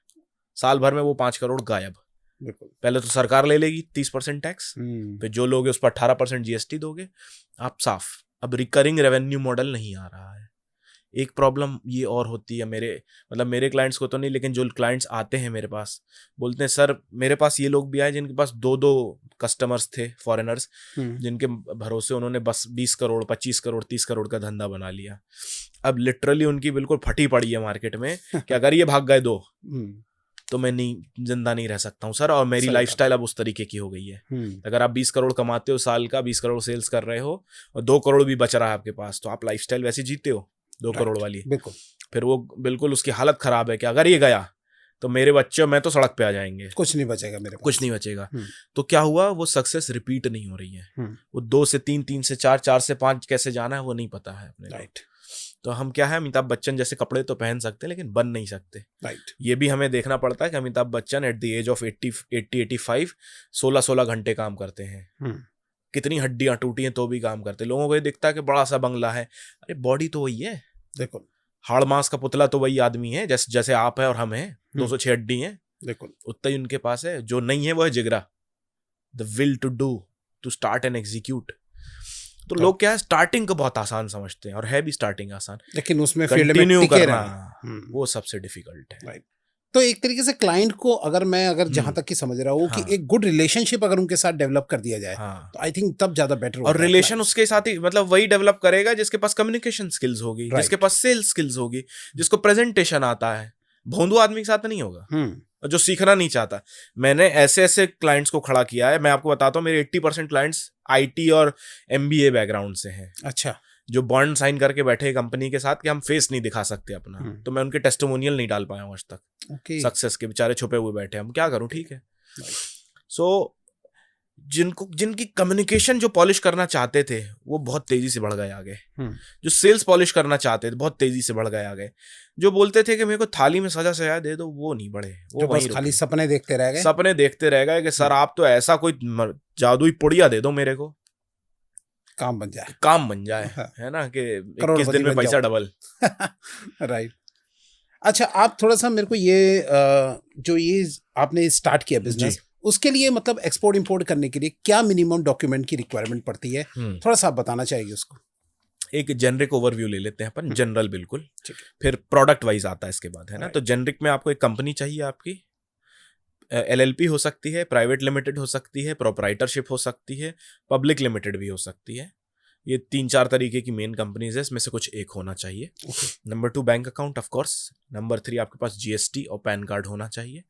साल भर में वो 5 करोड़ गायब। पहले तो सरकार ले लेगी 30% टैक्स, फिर जो लोगे उस पर 18% जीएसटी दोगे, आप साफ। अब रिकरिंग रेवेन्यू मॉडल नहीं आ रहा है। एक प्रॉब्लम ये और होती है मेरे क्लाइंट्स को तो नहीं, लेकिन जो क्लाइंट्स आते हैं मेरे पास बोलते हैं सर मेरे पास ये लोग भी आए जिनके पास 2 कस्टमर्स थे फॉरेनर्स, जिनके भरोसे उन्होंने बस 20 करोड़ 25 करोड़ 30 करोड़ का धंधा बना लिया। अब लिटरली उनकी बिल्कुल फटी पड़ी है मार्केट में कि अगर ये भाग गए 2 तो मैं जिंदा नहीं रह सकता हूँ सर, और मेरी लाइफस्टाइल अब उस तरीके की हो गई है। अगर आप 20 करोड़ कमाते हो साल का, 20 करोड़ सेल्स कर रहे हो और 2 करोड़ भी बच रहा है आपके पास, तो आप लाइफस्टाइल वैसे जीते हो 2 करोड़ वाली। बिल्कुल। फिर वो बिल्कुल उसकी हालत खराब है कि अगर ये गया तो मेरे बच्चे और मैं तो सड़क पे आ जाएंगे, कुछ नहीं बचेगा मेरे पास, कुछ नहीं बचेगा। तो क्या हुआ, वो सक्सेस रिपीट नहीं हो रही है। वो 2 से 3, 3 से 4, 4 से 5 कैसे जाना है वो नहीं पता है अपने। राइट। तो हम क्या है, अमिताभ बच्चन जैसे कपड़े तो पहन सकते हैं लेकिन बन नहीं सकते। राइट। ये भी हमें देखना पड़ता है कि Amitabh Bachchan at the age of 80-85 16 घंटे काम करते हैं। कितनी हड्डियां टूटी हैं तो भी काम करते। लोगों को ये दिखता है कि बड़ा सा बंगला है, अरे बॉडी तो वही है। देखो, हाड़ मांस का पुतला तो वही आदमी है, जैसे आप है और हम हैं। 206 हड्डी हैं, देखो उतना ही उनके पास है। जो नहीं है वो है जिगरा, the will to do, to start and execute. तो लोग क्या है स्टार्टिंग को बहुत आसान समझते हैं, और है भी स्टार्टिंग आसान, लेकिन उसमें कंटिन्यू करना वो सबसे डिफिकल्ट है। राइट। तो एक तरीके से क्लाइंट को अगर जहां तक की समझ रहा हूँ कि एक गुड रिलेशनशिप अगर उनके साथ डेवलप कर दिया जाए, तो आई थिंक तब ज्यादा बेटर होगा। और रिलेशन उसके साथ ही मतलब वही डेवलप करेगा जिसके पास कम्युनिकेशन स्किल्स होगी, जिसके पास सेल्स स्किल्स होगी, जिसको प्रेजेंटेशन आता है। भोंदू आदमी के साथ नहीं होगा, जो सीखना नहीं चाहता। मैंने ऐसे क्लाइंट्स को खड़ा किया है। मैं आपको बताता हूँ, मेरे 80% क्लाइंट्स आईटी और एमबीए बैकग्राउंड से हैं। अच्छा। जो बॉन्ड साइन करके बैठे कंपनी के साथ कि हम फेस नहीं दिखा सकते अपना, तो मैं उनके टेस्टिमोनियल नहीं डाल पाया हूं आज तक। सक्सेस के बेचारे छुपे हुए बैठे, हम क्या करूं। ठीक है। सो जिनकी कम्युनिकेशन जो पॉलिश करना चाहते थे वो बहुत तेजी से बढ़ गए आगे। जो सेल्स पॉलिश करना चाहते थे बहुत तेजी से बढ़ गए आगे। जो बोलते थे कि मेरे को थाली में सजा दे दो, वो नहीं बढ़े, वो जो बस खाली सपने देखते रह गए कि सर आप तो ऐसा कोई जादुई पुड़िया दे दो मेरे को, काम बन जाए हाँ। है ना, कि 21 दिन में पैसा डबल। राइट। अच्छा, आप थोड़ा सा मेरे को ये जो ये आपने स्टार्ट किया बिजनेस, उसके लिए मतलब एक्सपोर्ट इंपोर्ट करने के लिए क्या मिनिमम डॉक्यूमेंट की रिक्वायरमेंट पड़ती है, थोड़ा सा आप बताना चाहिए उसको। एक जेनरिक ओवरव्यू ले लेते हैं अपन, जनरल बिल्कुल, फिर प्रोडक्ट वाइज आता है इसके बाद, है ना। तो जेनरिक में आपको एक कंपनी चाहिए, आपकी LLP हो सकती है, प्राइवेट लिमिटेड हो सकती है, प्रोप्राइटरशिप हो सकती है, पब्लिक लिमिटेड भी हो सकती है। ये 3-4 तरीके की मेन कंपनीज है, इसमें से कुछ एक होना चाहिए। Number 2 bank account of course. Number 3 आपके पास GST और पैन कार्ड होना चाहिए।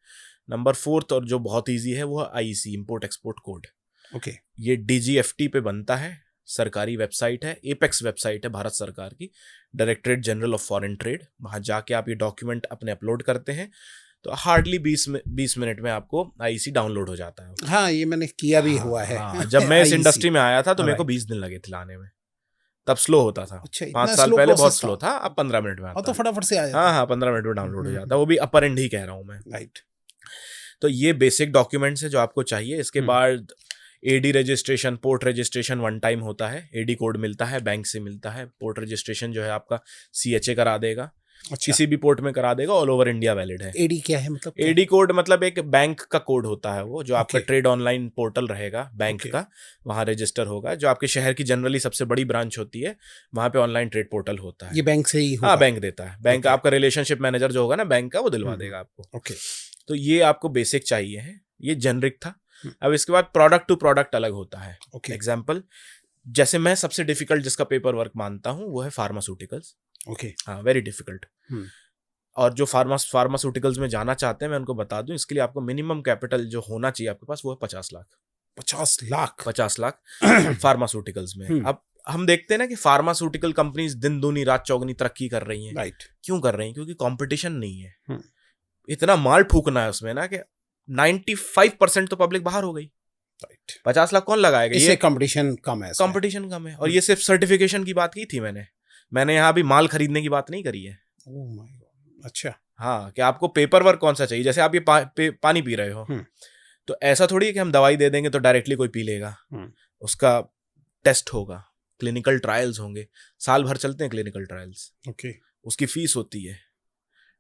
नंबर 4 और जो बहुत ईजी है वो है IEC, import export code. Okay, ये DGFT पे बनता है, सरकारी वेबसाइट है, एपेक्स वेबसाइट है भारत सरकार की, directorate general of foreign trade. वहाँ जाके आप ये डॉक्यूमेंट अपने अपलोड करते हैं तो हार्डली 20 मिनट में आपको IEC डाउनलोड हो जाता है। हाँ, ये मैंने किया भी हुआ है। हाँ, जब मैं इस इंडस्ट्री में आया था तो मेरे को 20 दिन लगे थे लाने में, तब स्लो होता था। अच्छा, 5 साल पहले बहुत स्लो था, अब 15 मिनट में आता है। तो फटाफट से आ जाता है। हाँ, 15 मिनट में डाउनलोड हो जाता है, वो भी अपर एंड ही कह रहा हूँ मैं। राइट। तो ये बेसिक डॉक्यूमेंट्स है जो आपको चाहिए। इसके बाद AD registration, port registration 1 time होता है, AD कोड मिलता है, बैंक से मिलता है। पोर्ट रजिस्ट्रेशन जो है आपका CHA करा देगा। अच्छा। किसी भी पोर्ट में करा देगा, ऑल ओवर इंडिया वैलिड है। AD क्या है मतलब? AD कोड मतलब एक बैंक का कोड होता है, वो जो आपका ट्रेड ऑनलाइन पोर्टल रहेगा बैंक का, वहाँ रजिस्टर होगा। जो आपके शहर की जनरली सबसे बड़ी ब्रांच होती है, वहाँ पे ऑनलाइन ट्रेड पोर्टल होता है। ये बैंक से ही होगा? हाँ, बैंक देता है। बैंक आपका रिलेशनशिप मैनेजर जो होगा ना बैंक का, वो दिलवा देगा आपको। ओके, तो ये आपको बेसिक चाहिए है, ये जेनरिक था। अब इसके बाद प्रोडक्ट टू प्रोडक्ट अलग होता है। एग्जाम्पल, जैसे मैं सबसे डिफिकल्ट जिसका पेपर वर्क मानता हूँ वो है फार्मास्यूटिकल्स। ओके, हाँ, वेरी डिफिकल्ट। और जो फार्मास्यूटिकल्स में जाना चाहते हैं, मैं उनको बता दूं, इसके लिए आपको मिनिमम कैपिटल जो होना चाहिए आपके पास वो है 50 लाख। 50 लाख फार्मास्यूटिकल्स में। अब हम देखते हैं ना कि फार्मास्यूटिकल कंपनीज दिन दूनी रात चौगनी तरक्की कर रही हैं। राइट। क्यों कर रही हैं? क्योंकि कंपटीशन नहीं है। इतना माल फूकना है उसमें ना कि 95% तो पब्लिक बाहर हो गई। राइट। 50 लाख कौन लगाएगा? इससे कंपटीशन कम है। कंपटीशन कम है। और ये सिर्फ सर्टिफिकेशन की बात की थी मैंने यहाँ भी माल खरीदने की बात नहीं करी है। ओह माय गॉड। अच्छा। हाँ, कि आपको पेपर वर्क कौन सा चाहिए। जैसे आप ये पानी पी रहे हो, तो ऐसा थोड़ी है कि हम दवाई दे देंगे तो डायरेक्टली कोई पी लेगा। उसका टेस्ट होगा, क्लिनिकल ट्रायल्स होंगे, साल भर चलते हैं क्लिनिकल ट्रायल्स। ओके। उसकी फीस होती है,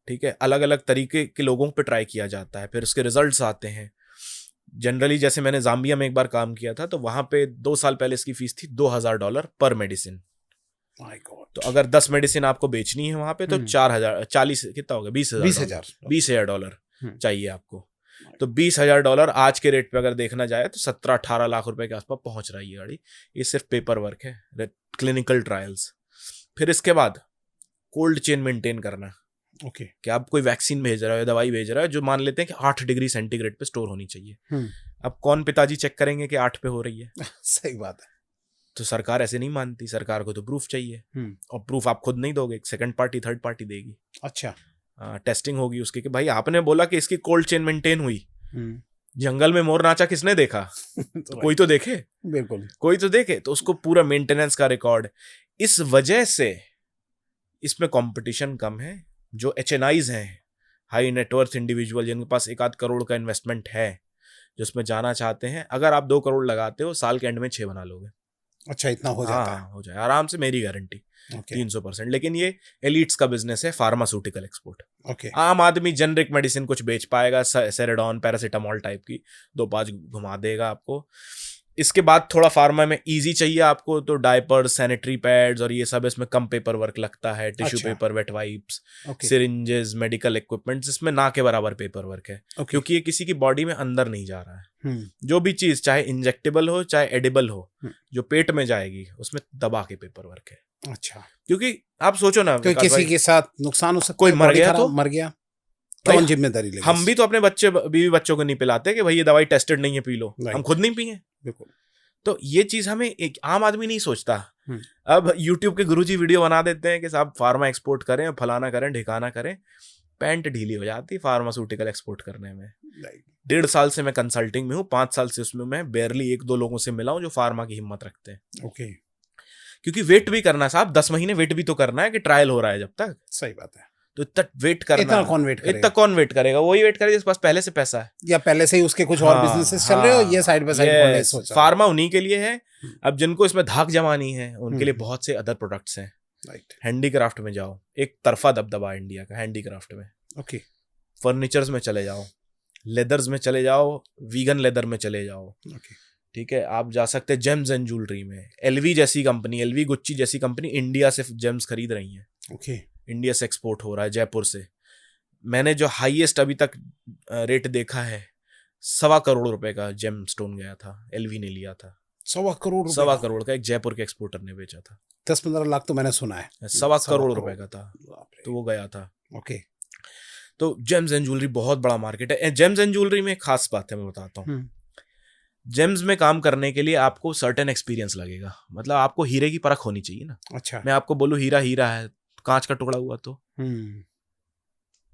ठीक है। अलग अलग तरीके के लोगों पे ट्राई किया जाता है, फिर उसके रिजल्ट्स आते हैं। जनरली जैसे मैंने जाम्बिया में एक बार काम किया था, तो वहां पे 2 साल पहले इसकी फीस थी $2000 पर मेडिसिन। तो अगर 10 मेडिसिन आपको बेचनी है वहां पे, तो 40 कितना होगा? $20,000 चाहिए आपको। तो $20,000 आज के रेट पे अगर देखना जाए तो 17-18 लाख रुपए के आसपास पहुंच रही है गाड़ी। ये सिर्फ पेपर वर्क है, क्लिनिकल ट्रायल्स। फिर इसके बाद कोल्ड चेन मेंटेन करना। ओके। कि आप कोई वैक्सीन भेज रहे हो, दवाई भेज रहे हो, जो मान लेते हैं कि 8 डिग्री सेंटीग्रेड पे स्टोर होनी चाहिए। अब कौन पिताजी चेक करेंगे कि 8 पे हो रही है? सही बात है। तो सरकार ऐसे नहीं मानती, सरकार को तो प्रूफ चाहिए। और प्रूफ आप खुद नहीं दोगे, सेकंड पार्टी थर्ड पार्टी देगी। अच्छा। टेस्टिंग होगी उसकी कि भाई आपने बोला कि इसकी कोल्ड चेन मेंटेन हुई। जंगल में मोर नाचा किसने देखा? तो कोई तो देखे। बिल्कुल, कोई तो देखे। तो उसको पूरा मेंटेनेंस का रिकॉर्ड। इस वजह से इसमें कंपटीशन कम है। जो HNIs हैं, हाई नेटवर्थ इंडिविजुअल, जिनके पास 1-8 करोड़ का इन्वेस्टमेंट है, जो उसमें जाना चाहते हैं, अगर आप 2 करोड़ लगाते हो, साल के एंड में 6 बना लोगे। अच्छा, इतना हो जाता है? हो जाए आराम से, मेरी गारंटी। 300%। लेकिन ये एलिट्स का बिजनेस है, फार्मास्यूटिकल एक्सपोर्ट। आम आदमी जेनरिक मेडिसिन कुछ बेच पाएगा, सेरेडॉन, पैरासिटामोल टाइप की 2-5 घुमा देगा आपको। इसके बाद थोड़ा फार्मा में इजी चाहिए आपको, तो डायपर, सैनिटरी पैड्स और ये सब, इसमें कम पेपर वर्क लगता है। Tissue paper, wet wipes, syringes, medical equipments, इसमें ना के बराबर पेपर वर्क है। क्योंकि ये किसी की बॉडी में अंदर नहीं जा रहा है। जो भी चीज, चाहे इंजेक्टेबल हो चाहे एडिबल हो, जो पेट में जाएगी उसमें दबा के पेपर वर्क है। अच्छा। क्योंकि आप सोचो ना, किसी के साथ नुकसान हो सकता है, कोई मर गया, कौन जिम्मेदारी लेगा? हम भी तो अपने बीवी बच्चों को नहीं पिलाते कि भाई ये दवाई टेस्टेड नहीं है, पी लो। हम खुद नहीं पिए। बिल्कुल। तो ये चीज हमें एक आम आदमी नहीं सोचता। अब YouTube के गुरुजी वीडियो बना देते हैं कि साहब फार्मा एक्सपोर्ट करें, फलाना करें, ढिकाना करें। पैंट ढीली हो जाती फार्मास्यूटिकल एक्सपोर्ट करने में। 1.5 साल से मैं कंसल्टिंग में हूँ, 5 साल से उसमें मैं बेयरली 1-2 लोगों से मिला हूँ जो फार्मा की हिम्मत रखते हैं। ओके, क्योंकि वेट भी करना है साहब, 10 महीने वेट भी तो करना है कि ट्रायल हो रहा है जब तक। सही बात है। तो इतना वेट करना, इतना कौन वेट करेगा? इतना कौन वेट करेगा? वही वेट करेगा जिसके पास पहले से पैसा है, या पहले से ही उसके कुछ और बिजनेसेस चल रहे हो, ये साइड बाय साइड खोलने सोच रहा है। फार्मा उन्हीं के लिए है। अब जिनको इसमें धाक जमानी है उनके लिए बहुत से अदर प्रोडक्ट्स हैं। राइट। हैंडीक्राफ्ट में जाओ, एक तरफा दबदबा है इंडिया का हैंडीक्राफ्ट में। ओके। फर्नीचर्स में चले जाओ, लेदर्स में चले जाओ, वीगन लेदर में चले जाओ। ओके। ठीक है, आप जा सकते हैं जेम्स एंड ज्वेलरी में। एलवी जैसी कंपनी, एलवी गुच्ची जैसी कंपनी इंडिया से जेम्स खरीद रही है। ओके। इंडिया से एक्सपोर्ट हो रहा है, जयपुर से। मैंने जो हाईएस्ट अभी तक रेट देखा है, 1.25 करोड़ रुपए का जेम स्टोन गया था, एलवी ने लिया था। 1.25 करोड़ रुपए? 1.25 करोड़ का एक जयपुर के एक्सपोर्टर ने बेचा था। 10-15 लाख तो मैंने सुना है। 1.25 करोड़ रुपए का था, तो वो गया था। ओके। तो जेम्स एंड ज्वेलरी बहुत बड़ा मार्केट है। जेम्स एंड ज्वेलरी में एक खास बात है, मैं बताता हूँ। जेम्स में काम करने के लिए आपको सर्टेन एक्सपीरियंस लगेगा, मतलब आपको हीरे की परख होनी चाहिए ना। अच्छा। मैं आपको बोलूँ हीरा हीरा है, कांच का टुकड़ा हुआ तो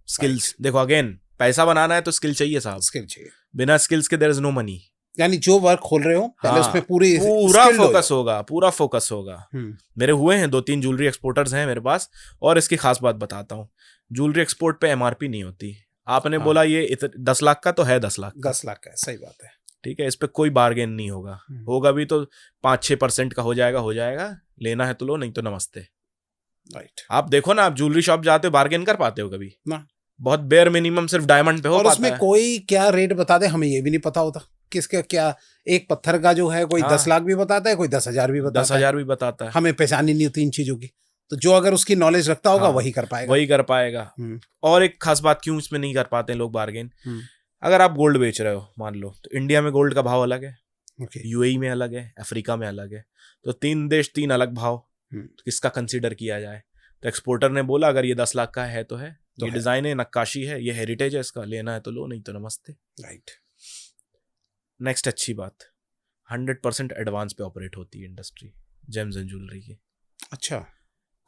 स्किल्स देखो। अगेन, पैसा बनाना है तो स्किल चाहिए साहब, स्किल चाहिए। बिना स्किल्स के देयर इज नो मनी। यानी जो वर्क खोल रहे हो पहले उसमें पूरा फोकस होगा, पूरा फोकस होगा। मेरे हुए हैं 2-3 ज्वेलरी एक्सपोर्टर्स हैं मेरे पास। और इसकी खास बात बताता हूँ, ज्वेलरी एक्सपोर्ट पे एमआरपी नहीं होती। आपने बोला ये 10 लाख का, तो है 10 लाख का। 10 लाख का है, सही बात है। ठीक है, इस पे कोई बार्गेन नहीं होगा। होगा भी तो 5-6% का हो जाएगा। लेना है तो लो, नहीं तो नमस्ते। राइट। आप देखो ना, आप ज्वेलरी शॉप जाते हो, बार्गेन कर पाते हो कभी ना? बहुत बेयर मिनिमम सिर्फ डायमंड पे हो और पाता उसमें है। कोई क्या रेट बता दे हमें ये भी नहीं पता होता किसका क्या। एक पत्थर का जो है कोई 10 लाख भी बताता है, कोई 10,000 भी बताता है। 10,000 भी बताता है। हमें पहचान ही नहीं होती इन चीजों की। तो जो अगर उसकी नॉलेज रखता होगा वही कर पाएगा। और एक खास बात, क्यों इसमें नहीं कर पाते हैं लोग बार्गेन? अगर आप गोल्ड बेच रहे हो, मान लो, तो इंडिया में गोल्ड का भाव अलग है, यूएई में अलग है, अफ्रीका में अलग है। तो 3 देश 3 अलग भाव, तो किसका कंसीडर किया जाए? तो एक्सपोर्टर ने बोला अगर ये 10 लाख का है तो है, ये डिजाइन है, नक्काशी है, ये हेरिटेज है, इसका लेना है तो लो, नहीं तो नमस्ते। राइट। नेक्स्ट अच्छी बात, 100% एडवांस पे ऑपरेट होती है इंडस्ट्री जेम्स एंड ज्वेलरी की। अच्छा।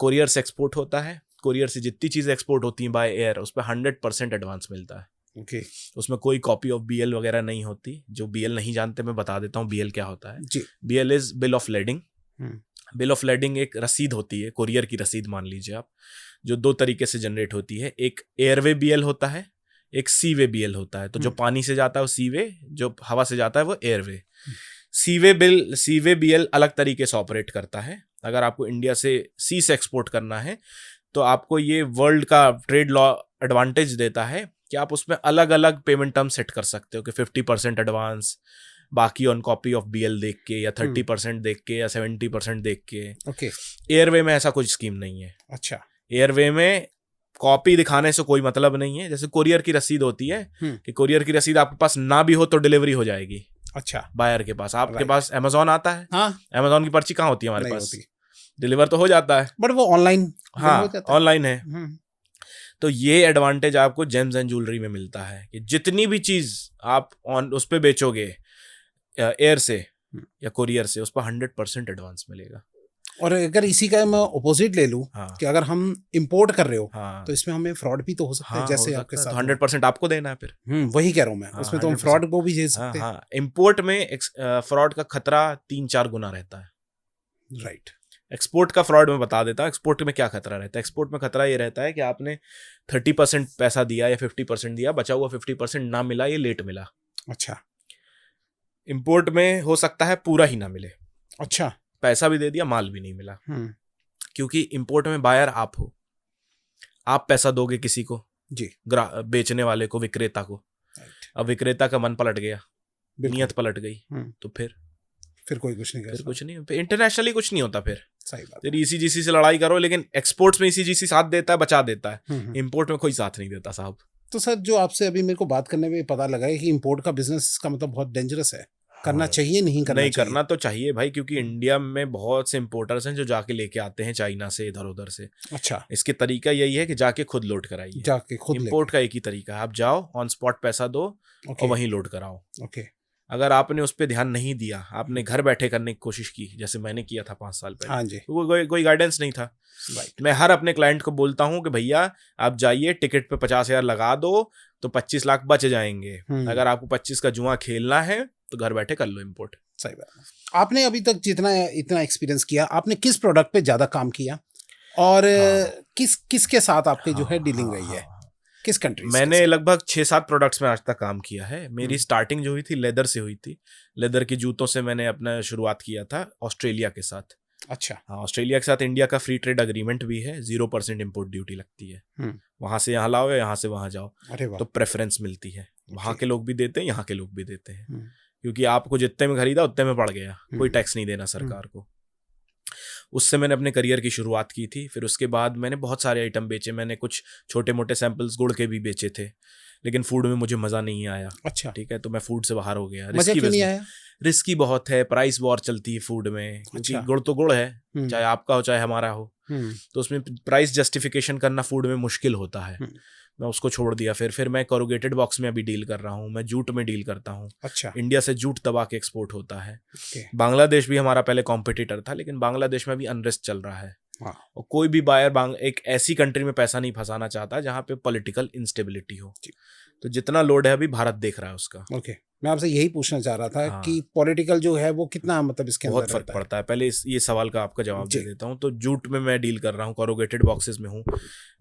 कोरियर से एक्सपोर्ट होता है, कोरियर से जितनी चीजें एक्सपोर्ट होती हैं बाय एयर, उस पर 100% एडवांस मिलता है। ओके। उसमें कोई कॉपी ऑफ बीएल वगैरह नहीं होती। जो बीएल नहीं जानते, मैं बता देता हूँ बीएल क्या होता है। BL is bill of lading. Bill of lading एक रसीद होती है, कोरियर की रसीद मान लीजिए आप, जो 2 तरीके से जनरेट होती है। एक एयरवे बीएल होता है, एक सीवे बीएल होता है। तो जो पानी से जाता है वो सीवे, जो हवा से जाता है वो एयरवे। सीवे बीएल अलग तरीके से ऑपरेट करता है। अगर आपको इंडिया से सी से एक्सपोर्ट करना है तो आपको ये वर्ल्ड का ट्रेड लॉ एडवांटेज देता है कि आप उसमें अलग अलग पेमेंट टर्म सेट कर सकते हो कि 50% एडवांस, बाकी ऑन कॉपी ऑफ बीएल देख के, या 30% देख के, या 70% देख के। ओके। एयरवे में ऐसा कुछ स्कीम नहीं है। अच्छा। एयरवे में कॉपी दिखाने से कोई मतलब नहीं है। जैसे कोरियर की रसीद होती है कि कोरियर की रसीद आपके पास ना भी हो तो डिलीवरी हो जाएगी। अच्छा। बायर के पास, आपके पास अमेजोन आता है। हाँ। अमेजोन की पर्ची कहाँ होती है हमारे पास? डिलीवर तो हो जाता है, बट वो ऑनलाइन। हाँ, ऑनलाइन है। तो ये एडवांटेज आपको जेम्स एंड ज्वेलरी में मिलता है कि जितनी भी चीज आप उस पे बेचोगे एयर से या कोरियर से, उस पर 100% एडवांस मिलेगा। और अगर इसी का मैं ऑपोजिट ले लूं, कि अगर हम इंपोर्ट कर रहे हो तो इसमें हमें फ्रॉड भी तो हो सकता है, जैसे आपके साथ। 100% आपको देना है फिर। वही कह रहा हूं मैं, उसमें तो हम फ्रॉड को भी झेल सकते हैं। इंपोर्ट में फ्रॉड का खतरा 3-4 गुना रहता है। राइट। एक्सपोर्ट का फ्रॉड में बता देता हूँ। एक्सपोर्ट में क्या खतरा रहता है? एक्सपोर्ट में खतरा ये रहता है कि आपने 30% पैसा दिया या 50% दिया, बचा हुआ 50% ना मिला, ये लेट मिला। अच्छा। इंपोर्ट में हो सकता है पूरा ही ना मिले। अच्छा। पैसा भी दे दिया, माल भी नहीं मिला। क्योंकि इंपोर्ट में बायर आप हो, आप पैसा दोगे किसी को जी, बेचने वाले को, विक्रेता को। अब विक्रेता का मन पलट गया, नियत पलट गई, तो फिर कोई कुछ नहीं कर, फिर कुछ नहीं। इंटरनेशनली कुछ नहीं होता फिर। सही बात। फिर ईसीजीसी से लड़ाई करो, लेकिन एक्सपोर्ट्स में ईसीजीसी साथ देता है, बचा देता है। इंपोर्ट में कोई साथ नहीं देता साहब। तो सर, जो आपसे अभी मेरे को बात करने में पता लगा है कि इंपोर्ट का बिजनेस का मतलब बहुत डेंजरस है। करना चाहिए नहीं करना चाहिए? करना तो चाहिए भाई, क्योंकि इंडिया में बहुत से इंपोर्टर्स हैं जो जाके लेके आते हैं चाइना से, इधर उधर से। अच्छा। इसके तरीका यही है कि जाके खुद लोड कराइए। जाके खुद इंपोर्ट का एक ही तरीका है, आप जाओ, ऑन स्पॉट पैसा दो और वहीं लोड कराओ। ओके। अगर आपने उस पर ध्यान नहीं दिया, आपने घर बैठे करने की कोशिश की जैसे मैंने किया था 5 साल पहले, हाँ जी, तो कोई गाइडेंस नहीं था। राइट, मैं हर अपने क्लाइंट को बोलता हूँ कि भैया आप जाइए, टिकट पे 50,000 लगा दो तो 25 लाख बच जाएंगे। अगर आपको 25 का जुआ खेलना है तो घर बैठे कर लो इम्पोर्ट। सही बात है। आपने अभी तक जितना इतना एक्सपीरियंस किया, आपने किस प्रोडक्ट पे ज्यादा काम किया और किसके साथ आपके जो है डीलिंग रही है, किस कंट्री? मैंने लगभग 6-7 प्रोडक्ट्स में आज तक काम किया है। मेरी स्टार्टिंग जो हुई थी लेदर से हुई थी। लेदर के जूतों से मैंने अपना शुरुआत किया था ऑस्ट्रेलिया के साथ। अच्छा, हाँ, ऑस्ट्रेलिया के साथ इंडिया का फ्री ट्रेड अग्रीमेंट भी है, 0% इम्पोर्ट ड्यूटी लगती है। वहां से यहाँ लाओ या यहाँ से वहां जाओ, अरे वाह, तो प्रेफरेंस मिलती है। वहाँ के लोग भी देते हैं, यहाँ के लोग भी देते हैं, क्योंकि आपको जितने में खरीदा उतने में पड़ गया, कोई टैक्स नहीं देना सरकार को। उससे मैंने अपने करियर की शुरुआत की थी। फिर उसके बाद मैंने बहुत सारे आइटम बेचे। मैंने कुछ छोटे मोटे सैंपल्स गुड़ के भी बेचे थे, लेकिन फूड में मुझे मज़ा नहीं आया। अच्छा, ठीक है, तो मैं फूड से बाहर हो गया। मजा क्यों नहीं आया? रिस्की बहुत है, प्राइस वॉर चलती है फूड में, क्योंकि अच्छा। गुड़ तो गुड़ है, चाहे आपका हो चाहे हमारा हो, तो उसमें प्राइस जस्टिफिकेशन करना फूड में मुश्किल होता है। मैं उसको छोड़ दिया। फिर मैं कोरुगेटेड बॉक्स में अभी डील कर रहा हूँ, मैं जूट में डील करता हूँ। अच्छा, इंडिया से जूट दबा के एक्सपोर्ट होता है। ओके, बांग्लादेश भी हमारा पहले कॉम्पिटिटर था, लेकिन बांग्लादेश में अभी अनरेस्ट चल रहा है। हाँ, और कोई भी बायर एक ऐसी कंट्री में पैसा नहीं फंसाना चाहता जहाँ पे पॉलिटिकल इंस्टेबिलिटी हो। तो जितना लोड है अभी भारत देख रहा है उसका। ओके, मैं आपसे यही पूछना चाह रहा था हाँ। कि पॉलिटिकल जो है वो कितना मतलब इसके बहुत अंदर फर्क रहता है? पड़ता है। पहले ये सवाल का आपका जवाब दे जी। देता हूँ। तो जूट में मैं डील कर रहा हूँ, कोरुगेटेड बॉक्सेस में हूँ।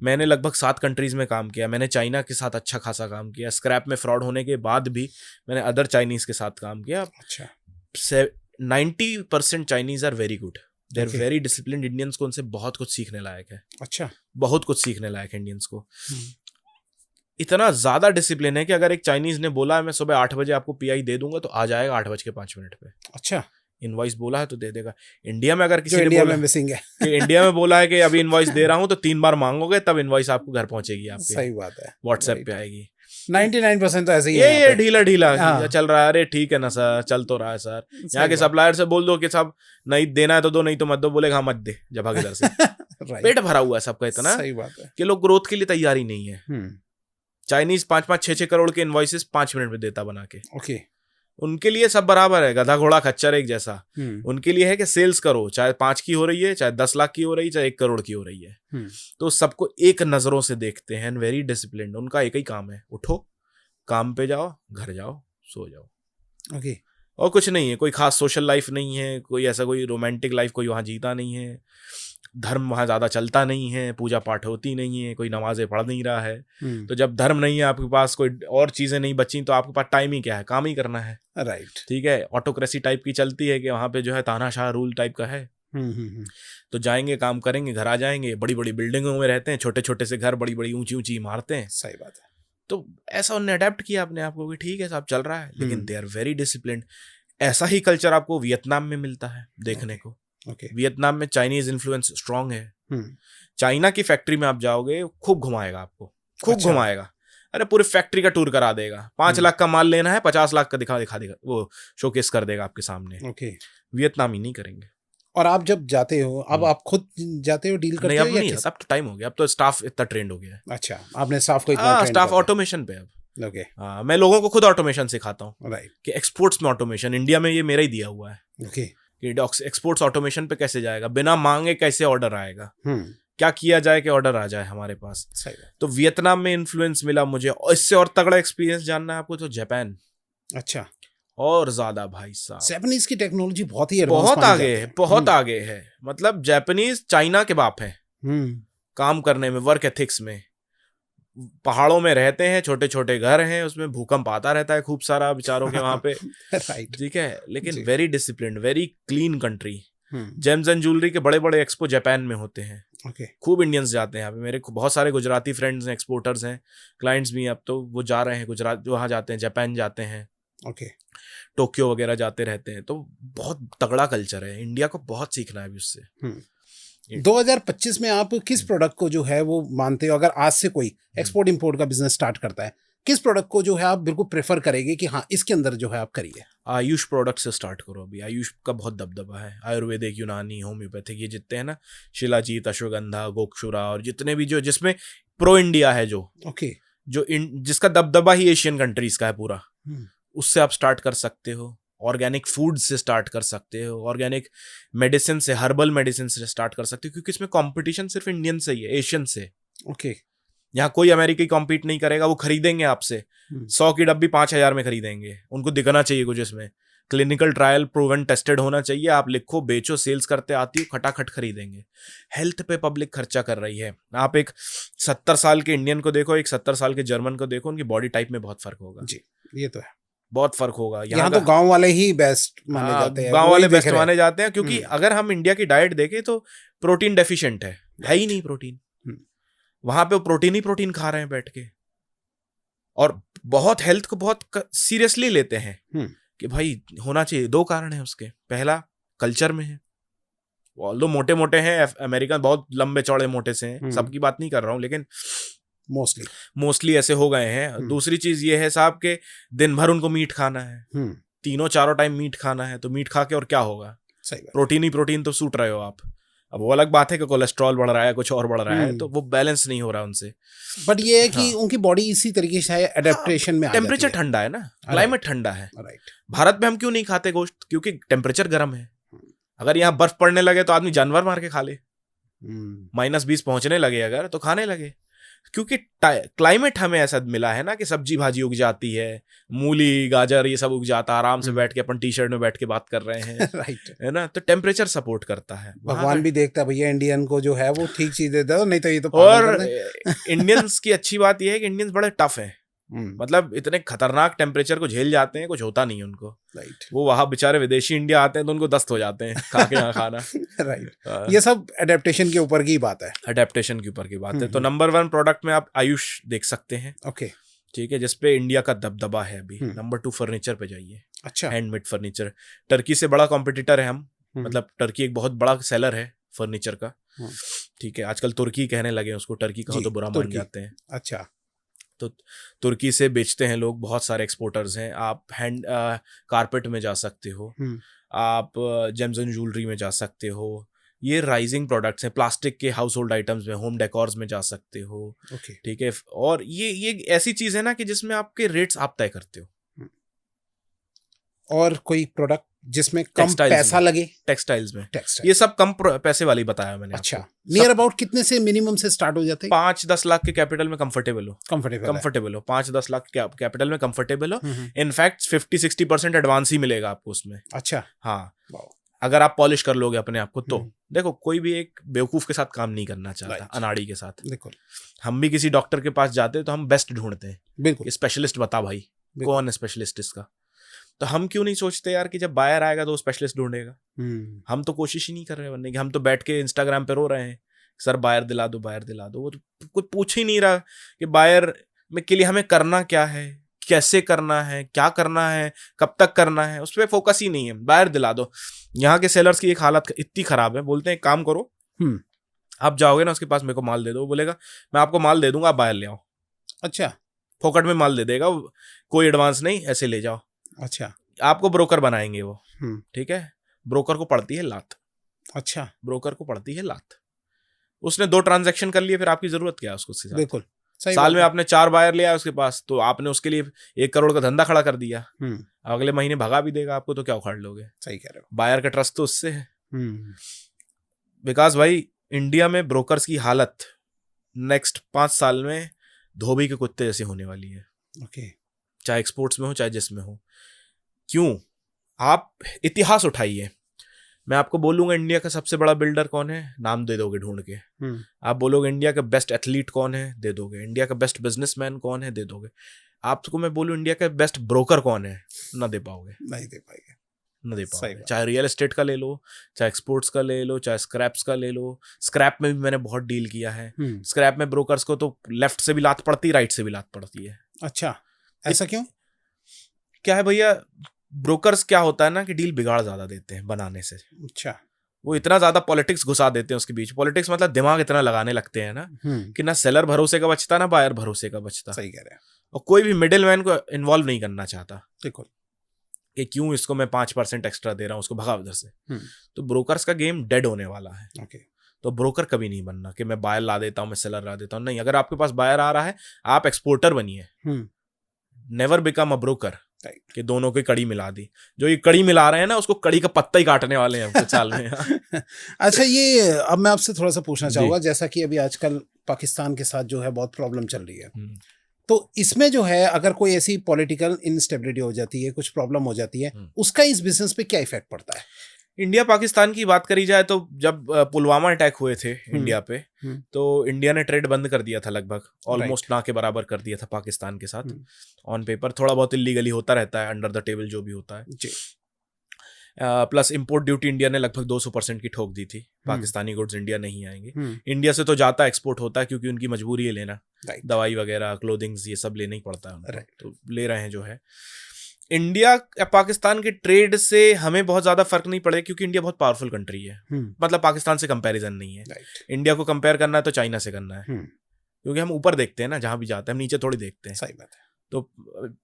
मैंने लगभग 7 कंट्रीज में काम किया। मैंने चाइना के साथ अच्छा खासा काम किया। स्क्रैप में फ्रॉड होने के बाद भी मैंने अदर चाइनीज के साथ काम किया। अच्छा, 90% Chinese are very good, they are Okay. Very disciplined. Indians को उनसे बहुत कुछ सीखने लायक है, अच्छा, बहुत कुछ सीखने लायक है इंडियंस को। इतना ज्यादा डिसिप्लिन है कि अगर एक चाइनीज ने बोला है मैं सुबह 8 बजे आपको पीआई दे दूंगा, तो आ जाएगा 8:05 पे। अच्छा, इनवॉइस बोला है तो दे देगा। इंडिया में अगर किसी जो ने इंडिया बोला में मिसिंग है। कि इंडिया में बोला है कि अभी इनवॉइस दे रहा हूं, तो 3 बार मांगोगे तब इनवॉइस आपको घर पहुंचेगी, आपके सही बात है, व्हाट्सएप Right. पे आएगी। 99% तो ऐसे ही है यहाँ ये पे। ढीला ढीला हाँ। चल रहा है। अरे ठीक है ना सर, चल तो रहा है सर। यहाँ के बात। सप्लायर से बोल दो कि साहब नहीं देना है तो दो, नहीं तो मत दो। बोलेगा हाँ मत दे, जब भाग इधर से। Right. पेट भरा हुआ है सबका इतना सही बात है। कि लोग ग्रोथ के लिए तैयार ही नहीं है। चाइनीज 5-5, 6-6 करोड़ के इनवॉइसेस 5 मिनट में देता बना के। ओके, उनके लिए सब बराबर है, गधा घोड़ा खच्चर एक जैसा। उनके लिए है कि सेल्स करो, चाहे 5 की हो रही है, चाहे 10 लाख की हो रही है, चाहे 1 करोड़ की हो रही है। तो सबको एक नजरों से देखते हैं, वेरी डिसिप्लिन्ड। उनका एक ही काम है, उठो, काम पे जाओ, घर जाओ, सो जाओ। ओके, और कुछ नहीं है। कोई खास सोशल लाइफ नहीं है, कोई ऐसा कोई रोमांटिक लाइफ कोई वहाँ जीता नहीं है। धर्म वहाँ ज़्यादा चलता नहीं है, पूजा पाठ होती नहीं है, कोई नमाजें पढ़ नहीं रहा है। तो जब धर्म नहीं है आपके पास, कोई और चीज़ें नहीं बची, तो आपके पास टाइम ही क्या है, काम ही करना है। राइट, ठीक है, ऑटोक्रेसी टाइप की चलती है कि वहाँ पे जो है तानाशाह रूल टाइप का है। तो जाएंगे, काम करेंगे, घर आ जाएंगे। बड़ी बड़ी बिल्डिंगों में रहते हैं, छोटे छोटे से घर, बड़ी बड़ी ऊंची ऊंची इमारतें। सही बात है। तो ऐसा उन्होंने अडेप्ट किया अपने आप को कि ठीक है साहब चल रहा है, लेकिन दे आर वेरी डिसिप्लिन्ड। ऐसा ही कल्चर आपको वियतनाम में मिलता है देखने को। ओके, वियतनाम में चाइनीज इन्फ्लुएंस स्ट्रांग है। चाइना की फैक्ट्री में आप जाओगे, खूब घुमाएगा आपको, खूब अच्छा। घुमाएगा। अरे पूरी फैक्ट्री का टूर करा देगा। 5 लाख का माल लेना है, 50 लाख का दिखा दिखा देगा, वो शोकेस कर देगा आपके सामने। ओके, वियतनामी नहीं करेंगे। और आप जब जाते हो, अब आप खुद जाते हो, डील करते नहीं, हो अब या नहीं, किस? अब तो टाइम हो गया, अब तो स्टाफ इतना ट्रेंड हो गया है। अच्छा, आपने स्टाफ को इतना हाँ, train स्टाफ कर दिया। ऑटोमेशन पे अब। ओके, हाँ, मैं लोगों को खुद ऑटोमेशन सिखाता हूँ राइट, कि एक्सपोर्ट्स में ऑटोमेशन। इंडिया में ये मेरा ही दिया हुआ है ओके, कि एक्सपोर्ट्स ऑटोमेशन पे कैसे जाएगा, बिना मांगे कैसे ऑर्डर आएगा, क्या किया जाए कि ऑर्डर आ जाए हमारे पास। सही बात। तो वियतनाम में इन्फ्लुएंस मिला मुझे। और इससे और तगड़ा एक्सपीरियंस जानना है आपको तो जापान, अच्छा, और ज्यादा भाई साहब, जापानीज की टेक्नोलॉजी बहुत ही एडवांस बहुत मानी आगे जाती है, बहुत आगे है। मतलब जापानीज चाइना के बाप है काम करने में, वर्क एथिक्स में। पहाड़ों में रहते हैं, छोटे छोटे घर हैं, उसमें भूकंप आता रहता है खूब सारा बेचारों के वहां पे। राइट, ठीक है, लेकिन जी। Very disciplined, very clean country. Gems and jewellery के बड़े बड़े एक्सपो जापान में होते हैं। ओके, खूब इंडियंस जाते हैं यहाँ पे। मेरे बहुत सारे गुजराती फ्रेंड्स हैं, एक्सपोर्टर्स हैं, क्लाइंट्स भी हैं। अब तो वो जा रहे हैं गुजरात, जो वहाँ जाते हैं, जापान जाते हैं, ओके, टोक्यो वगैरह जाते रहते हैं। तो बहुत तगड़ा कल्चर है, इंडिया को बहुत सीखना है अभी उससे। 2025 में आप किस प्रोडक्ट को जो है वो मानते हो, अगर आज से कोई एक्सपोर्ट इंपोर्ट का बिजनेस स्टार्ट करता है, किस प्रोडक्ट को जो है आप बिल्कुल प्रेफर करेंगे कि हाँ इसके अंदर जो है आप करिए? आयुष प्रोडक्ट से स्टार्ट करो अभी। आयुष का बहुत दबदबा है। आयुर्वेदिक, यूनानी, होम्योपैथिक, ये जितने हैं ना, शिलाजीत, अश्वगंधा, गोक्षुरा, और जितने भी जो जिसमें प्रो इंडिया है, जो ओके, जिसका दबदबा ही एशियन कंट्रीज का है पूरा, उससे आप स्टार्ट कर सकते हो, ऑर्गेनिक फूड से स्टार्ट कर सकते हो, ऑर्गेनिक मेडिसिन से, हर्बल मेडिसिन से स्टार्ट कर सकते हो, क्योंकि इसमें कंपटीशन सिर्फ इंडियन से ही है, एशियन से। ओके। यहाँ कोई अमेरिकी कॉम्पीट नहीं करेगा, वो खरीदेंगे आपसे 100 की डब्बी 5,000 में खरीदेंगे। उनको दिखना चाहिए कुछ इसमें, क्लिनिकल ट्रायल प्रूवन टेस्टेड होना चाहिए। आप लिखो, बेचो, सेल्स करते आती हो, खटाखट खरीदेंगे। हेल्थ पे पब्लिक खर्चा कर रही है। आप एक 70 साल के इंडियन को देखो, एक 70 साल के जर्मन को देखो, उनकी बॉडी टाइप में बहुत फर्क होगा। जी, ये तो है, बहुत फर्क होगा। यहाँ तो गांव वाले ही बेस्ट माने जाते हैं, गांव वाले बेस्ट माने जाते हैं, क्योंकि अगर हम इंडिया की डाइट देखें तो प्रोटीन डेफिशिएंट है ही नहीं प्रोटीन। वहां पे वो प्रोटीन ही प्रोटीन खा रहे हैं बैठ के, और बहुत हेल्थ को बहुत सीरियसली लेते हैं कि भाई होना चाहिए। 2 कारण है उसके। पहला, कल्चर में है, ऑल्दो मोटे मोटे हैं, अमेरिकन बहुत लंबे चौड़े मोटे से हैं, सबकी बात नहीं कर रहा हूँ, लेकिन मोस्टली ऐसे हो गए हैं। दूसरी चीज ये है साहब के दिन भर उनको मीट खाना है, 3-4 टाइम मीट खाना है, तो मीट खा के और क्या होगा, प्रोटीन ही प्रोटीन तो सूट रहे हो आप। अब वो अलग बात है कि कोलेस्ट्रॉल बढ़ रहा है, कुछ और बढ़ रहा है, तो वो बैलेंस नहीं हो रहा उनसे। बट ये है कि उनकी बॉडी इसी तरीके से एडेप्टेशन में टेम्परेचर ठंडा है ना, क्लाइमेट ठंडा है। भारत में हम क्यों नहीं खाते गोश्त? क्योंकि टेम्परेचर गर्म है। अगर यहाँ बर्फ पड़ने लगे तो आदमी जानवर मार के खा ले, -20 पहुंचने लगे अगर तो खाने लगे, क्योंकि क्लाइमेट हमें ऐसा मिला है ना कि सब्जी भाजी उग जाती है, मूली गाजर ये सब उग जाता है, आराम से बैठ के अपन टी-शर्ट में बैठ के बात कर रहे हैं राइट है ना, तो टेम्परेचर सपोर्ट करता है। भगवान भी देखता है भैया इंडियन को जो है वो ठीक चीज देता है, नहीं तो ये तो और इंडियंस की अच्छी बात ये है कि इंडियंस बड़े टफ है, मतलब इतने खतरनाक टेम्परेचर को झेल जाते हैं, कुछ होता नहीं उनको। राइट वो वहां बेचारे विदेशी इंडिया आते हैं तो उनको दस्त हो जाते हैं खा के यहाँ खाना। राइट ये सब एडेप्टेशन के ऊपर की बात है, एडेप्टेशन के ऊपर की बात है। तो नंबर 1 प्रोडक्ट में आप आयुष देख सकते हैं। ओके, ठीक है, जिसपे इंडिया का दबदबा है अभी। नंबर 2 फर्नीचर पे जाइए। अच्छा, हैंडमेड फर्नीचर। टर्की से बड़ा कॉम्पिटिटर है हम, मतलब टर्की एक बहुत बड़ा सेलर है फर्नीचर का। ठीक है, आजकल तुर्की कहने लगे उसको, टर्की कहो तो बुरा मान जाते हैं। अच्छा, तो तुर्की से बेचते हैं लोग, बहुत सारे एक्सपोर्टर्स हैं। आप कारपेट में जा सकते हो, आप जेम्स एंड ज्वेलरी में जा सकते हो, ये राइजिंग प्रोडक्ट्स हैं। प्लास्टिक के हाउस होल्ड आइटम्स में, होम डेकोर्स में जा सकते हो। ठीक है, और ये ऐसी चीज है ना कि जिसमें आपके रेट्स आप तय करते हो। और कोई प्रोडक्ट जिसमें कम पैसा लगे? टेक्सटाइल्स में, ये सब कम पैसे वाली बताया मैंने। अच्छा, नियर अबाउट कितने से मिनिमम से स्टार्ट हो जाते हैं? 5-10 लाख के कैपिटल में कंफर्टेबल हो। 5-10 लाख कैपिटल में कंफर्टेबल हो। इनफैक्ट 50-60% एडवांस ही मिलेगा आपको उसमें। अच्छा, हाँ, अगर आप पॉलिश कर लोगे अपने आप को तो। देखो, कोई भी एक बेवकूफ के साथ काम नहीं करना चाहता, अनाड़ी के साथ। बिल्कुल, हम भी किसी डॉक्टर के पास जाते हैं तो हम बेस्ट ढूंढते हैं। बिल्कुल, स्पेशलिस्ट बता भाई, कौन है स्पेशलिस्ट इसका। तो हम क्यों नहीं सोचते यार कि जब बायर आएगा तो स्पेशलिस्ट ढूंढेगा। हम तो कोशिश ही नहीं कर रहे बनने की, हम तो बैठ के इंस्टाग्राम पे रो रहे हैं, सर बायर दिला दो, बायर दिला दो। वो तो कोई पूछ ही नहीं रहा कि बायर में के लिए हमें करना क्या है, कैसे करना है, क्या करना है, कब तक करना है, उस पर फोकस ही नहीं है। बायर दिला दो। यहाँ के सेलर्स की एक हालत इतनी खराब है, बोलते हैं काम करो, आप जाओगे ना उसके पास, मेरे को माल दे दो, वो बोलेगा मैं आपको माल दे दूंगा, आप बायर ले आओ। अच्छा, फोकट में माल दे देगा, कोई एडवांस नहीं, ऐसे ले जाओ। अच्छा, आपको ब्रोकर बनाएंगे वो। ठीक है, ब्रोकर को पड़ती है लात। अच्छा, ब्रोकर को पड़ती है लात। उसने 2 ट्रांजैक्शन कर लिए, फिर आपकी जरूरत क्या है उसको? बिल्कुल, साल में आपने 4 बायर लिया उसके पास, तो आपने उसके लिए 1 करोड़ का धंधा खड़ा कर दिया। अगले महीने भगा भी देगा आपको, तो क्या उखाड़ लोगे? सही कह रहे हो। बायर का ट्रस्ट तो उससे है। विकास भाई, इंडिया में ब्रोकर्स की हालत नेक्स्ट 5 साल में धोबी के कुत्ते जैसी होने वाली है। ओके, चाहे एक्सपोर्ट्स में हो चाहे जिसमें हो। क्यों? आप इतिहास उठाइए, मैं आपको बोलूंगा इंडिया का सबसे बड़ा बिल्डर कौन है, नाम दे दोगे ढूंढ के। आप बोलोगे इंडिया का बेस्ट एथलीट कौन है, दे दोगे। इंडिया का बेस्ट बिजनेसमैन कौन है, दे दोगे। आपको मैं बोलूं इंडिया का बेस्ट ब्रोकर कौन है, ना दे पाओगे, नहीं दे पाएंगे, ना दे पाओगे। चाहे रियल एस्टेट का ले लो, चाहे एक्सपोर्ट्स का ले लो, चाहे स्क्रैप्स का ले लो। स्क्रैप में भी मैंने बहुत डील किया है। स्क्रैप में ब्रोकर्स को तो लेफ्ट से भी लात पड़ती, राइट से भी लात पड़ती है। अच्छा, ऐसा क्यों? क्या है भैया, ब्रोकर्स क्या होता है ना कि डील बिगाड़ ज्यादा देते हैं बनाने से। अच्छा, वो इतना ज्यादा पॉलिटिक्स घुसा देते हैं उसके बीच। पॉलिटिक्स मतलब दिमाग इतना लगाने लगते हैं ना कि ना सेलर भरोसे का बचता, ना बायर भरोसे का बचता। सही कह रहे हैं। और कोई भी मिडिल मैन को इन्वॉल्व नहीं करना चाहता। बिल्कुल, कि क्यों इसको मैं 5% एक्स्ट्रा दे रहा हूँ, उसको भगा उधर से। तो ब्रोकर्स का गेम डेड होने वाला है। ओके, तो ब्रोकर कभी नहीं बनना कि मैं बायर ला देता हूँ, मैं सेलर ला देता हूँ। नहीं, अगर आपके पास बायर आ रहा है, आप एक्सपोर्टर बनिए। Never become a broker. Right. कि दोनों की कड़ी मिला दी। जो ये कड़ी मिला रहे हैं ना, उसको कड़ी का पत्ता ही काटने वाले हैं कुछ साल में। अच्छा, ये अब मैं आपसे थोड़ा सा पूछना जी। चाहूंगा, जैसा कि अभी आजकल पाकिस्तान के साथ जो है बहुत प्रॉब्लम चल रही है, हम्म, तो इसमें जो है अगर कोई ऐसी पॉलिटिकल इंस्टेबिलिटी हो जाती है, कुछ प्रॉब्लम हो जाती है, उसका इस बिजनेस पे क्या इफेक्ट पड़ता है? इंडिया पाकिस्तान की बात करी जाए तो जब पुलवामा अटैक हुए थे इंडिया पे, तो इंडिया ने ट्रेड बंद कर दिया था, लगभग ऑलमोस्ट ना के बराबर कर दिया था पाकिस्तान के साथ। ऑन पेपर थोड़ा बहुत इलीगली होता रहता है, अंडर द टेबल जो भी होता है जी। प्लस इंपोर्ट ड्यूटी इंडिया ने लगभग 200% की ठोक दी थी। पाकिस्तानी गुड्स इंडिया नहीं आएंगे। इंडिया से तो जाता एक्सपोर्ट होता है, क्योंकि उनकी मजबूरी है लेना, दवाई वगैरह, क्लोथिंग्स, ये सब लेना ही पड़ता है उनको, तो ले रहे हैं जो है। इंडिया या पाकिस्तान के ट्रेड से हमें बहुत ज्यादा फर्क नहीं पड़ेगा, क्योंकि इंडिया बहुत पावरफुल कंट्री है। मतलब पाकिस्तान से कंपैरिजन नहीं है। इंडिया को कंपेयर करना है तो चाइना से करना है, क्योंकि हम ऊपर देखते हैं ना, जहां भी जाते हैं हम नीचे थोड़ी देखते हैं। सही बात है। तो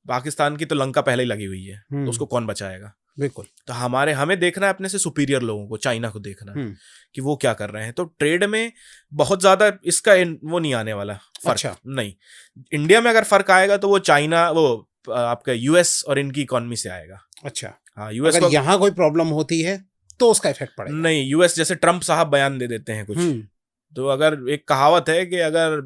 पाकिस्तान की तो लंका पहले ही लगी हुई है, तो उसको कौन बचाएगा? बिल्कुल। तो हमें देखना है अपने से सुपीरियर लोगों को, चाइना को देखना है कि वो क्या कर रहे हैं। तो ट्रेड में बहुत ज्यादा इसका वो नहीं आने वाला फर्क। अच्छा। नहीं, इंडिया में अगर फर्क आएगा तो वो चाइना, वो आपका यूएस और इनकी इकोनॉमी से आएगा। अच्छा। हाँ, यूएस अगर यहाँ कोई प्रॉब्लम होती है तो उसका इफेक्ट पड़ेगा? नहीं, यूएस जैसे ट्रम्प साहब बयान दे देते हैं कुछ, तो अगर एक कहावत है कि अगर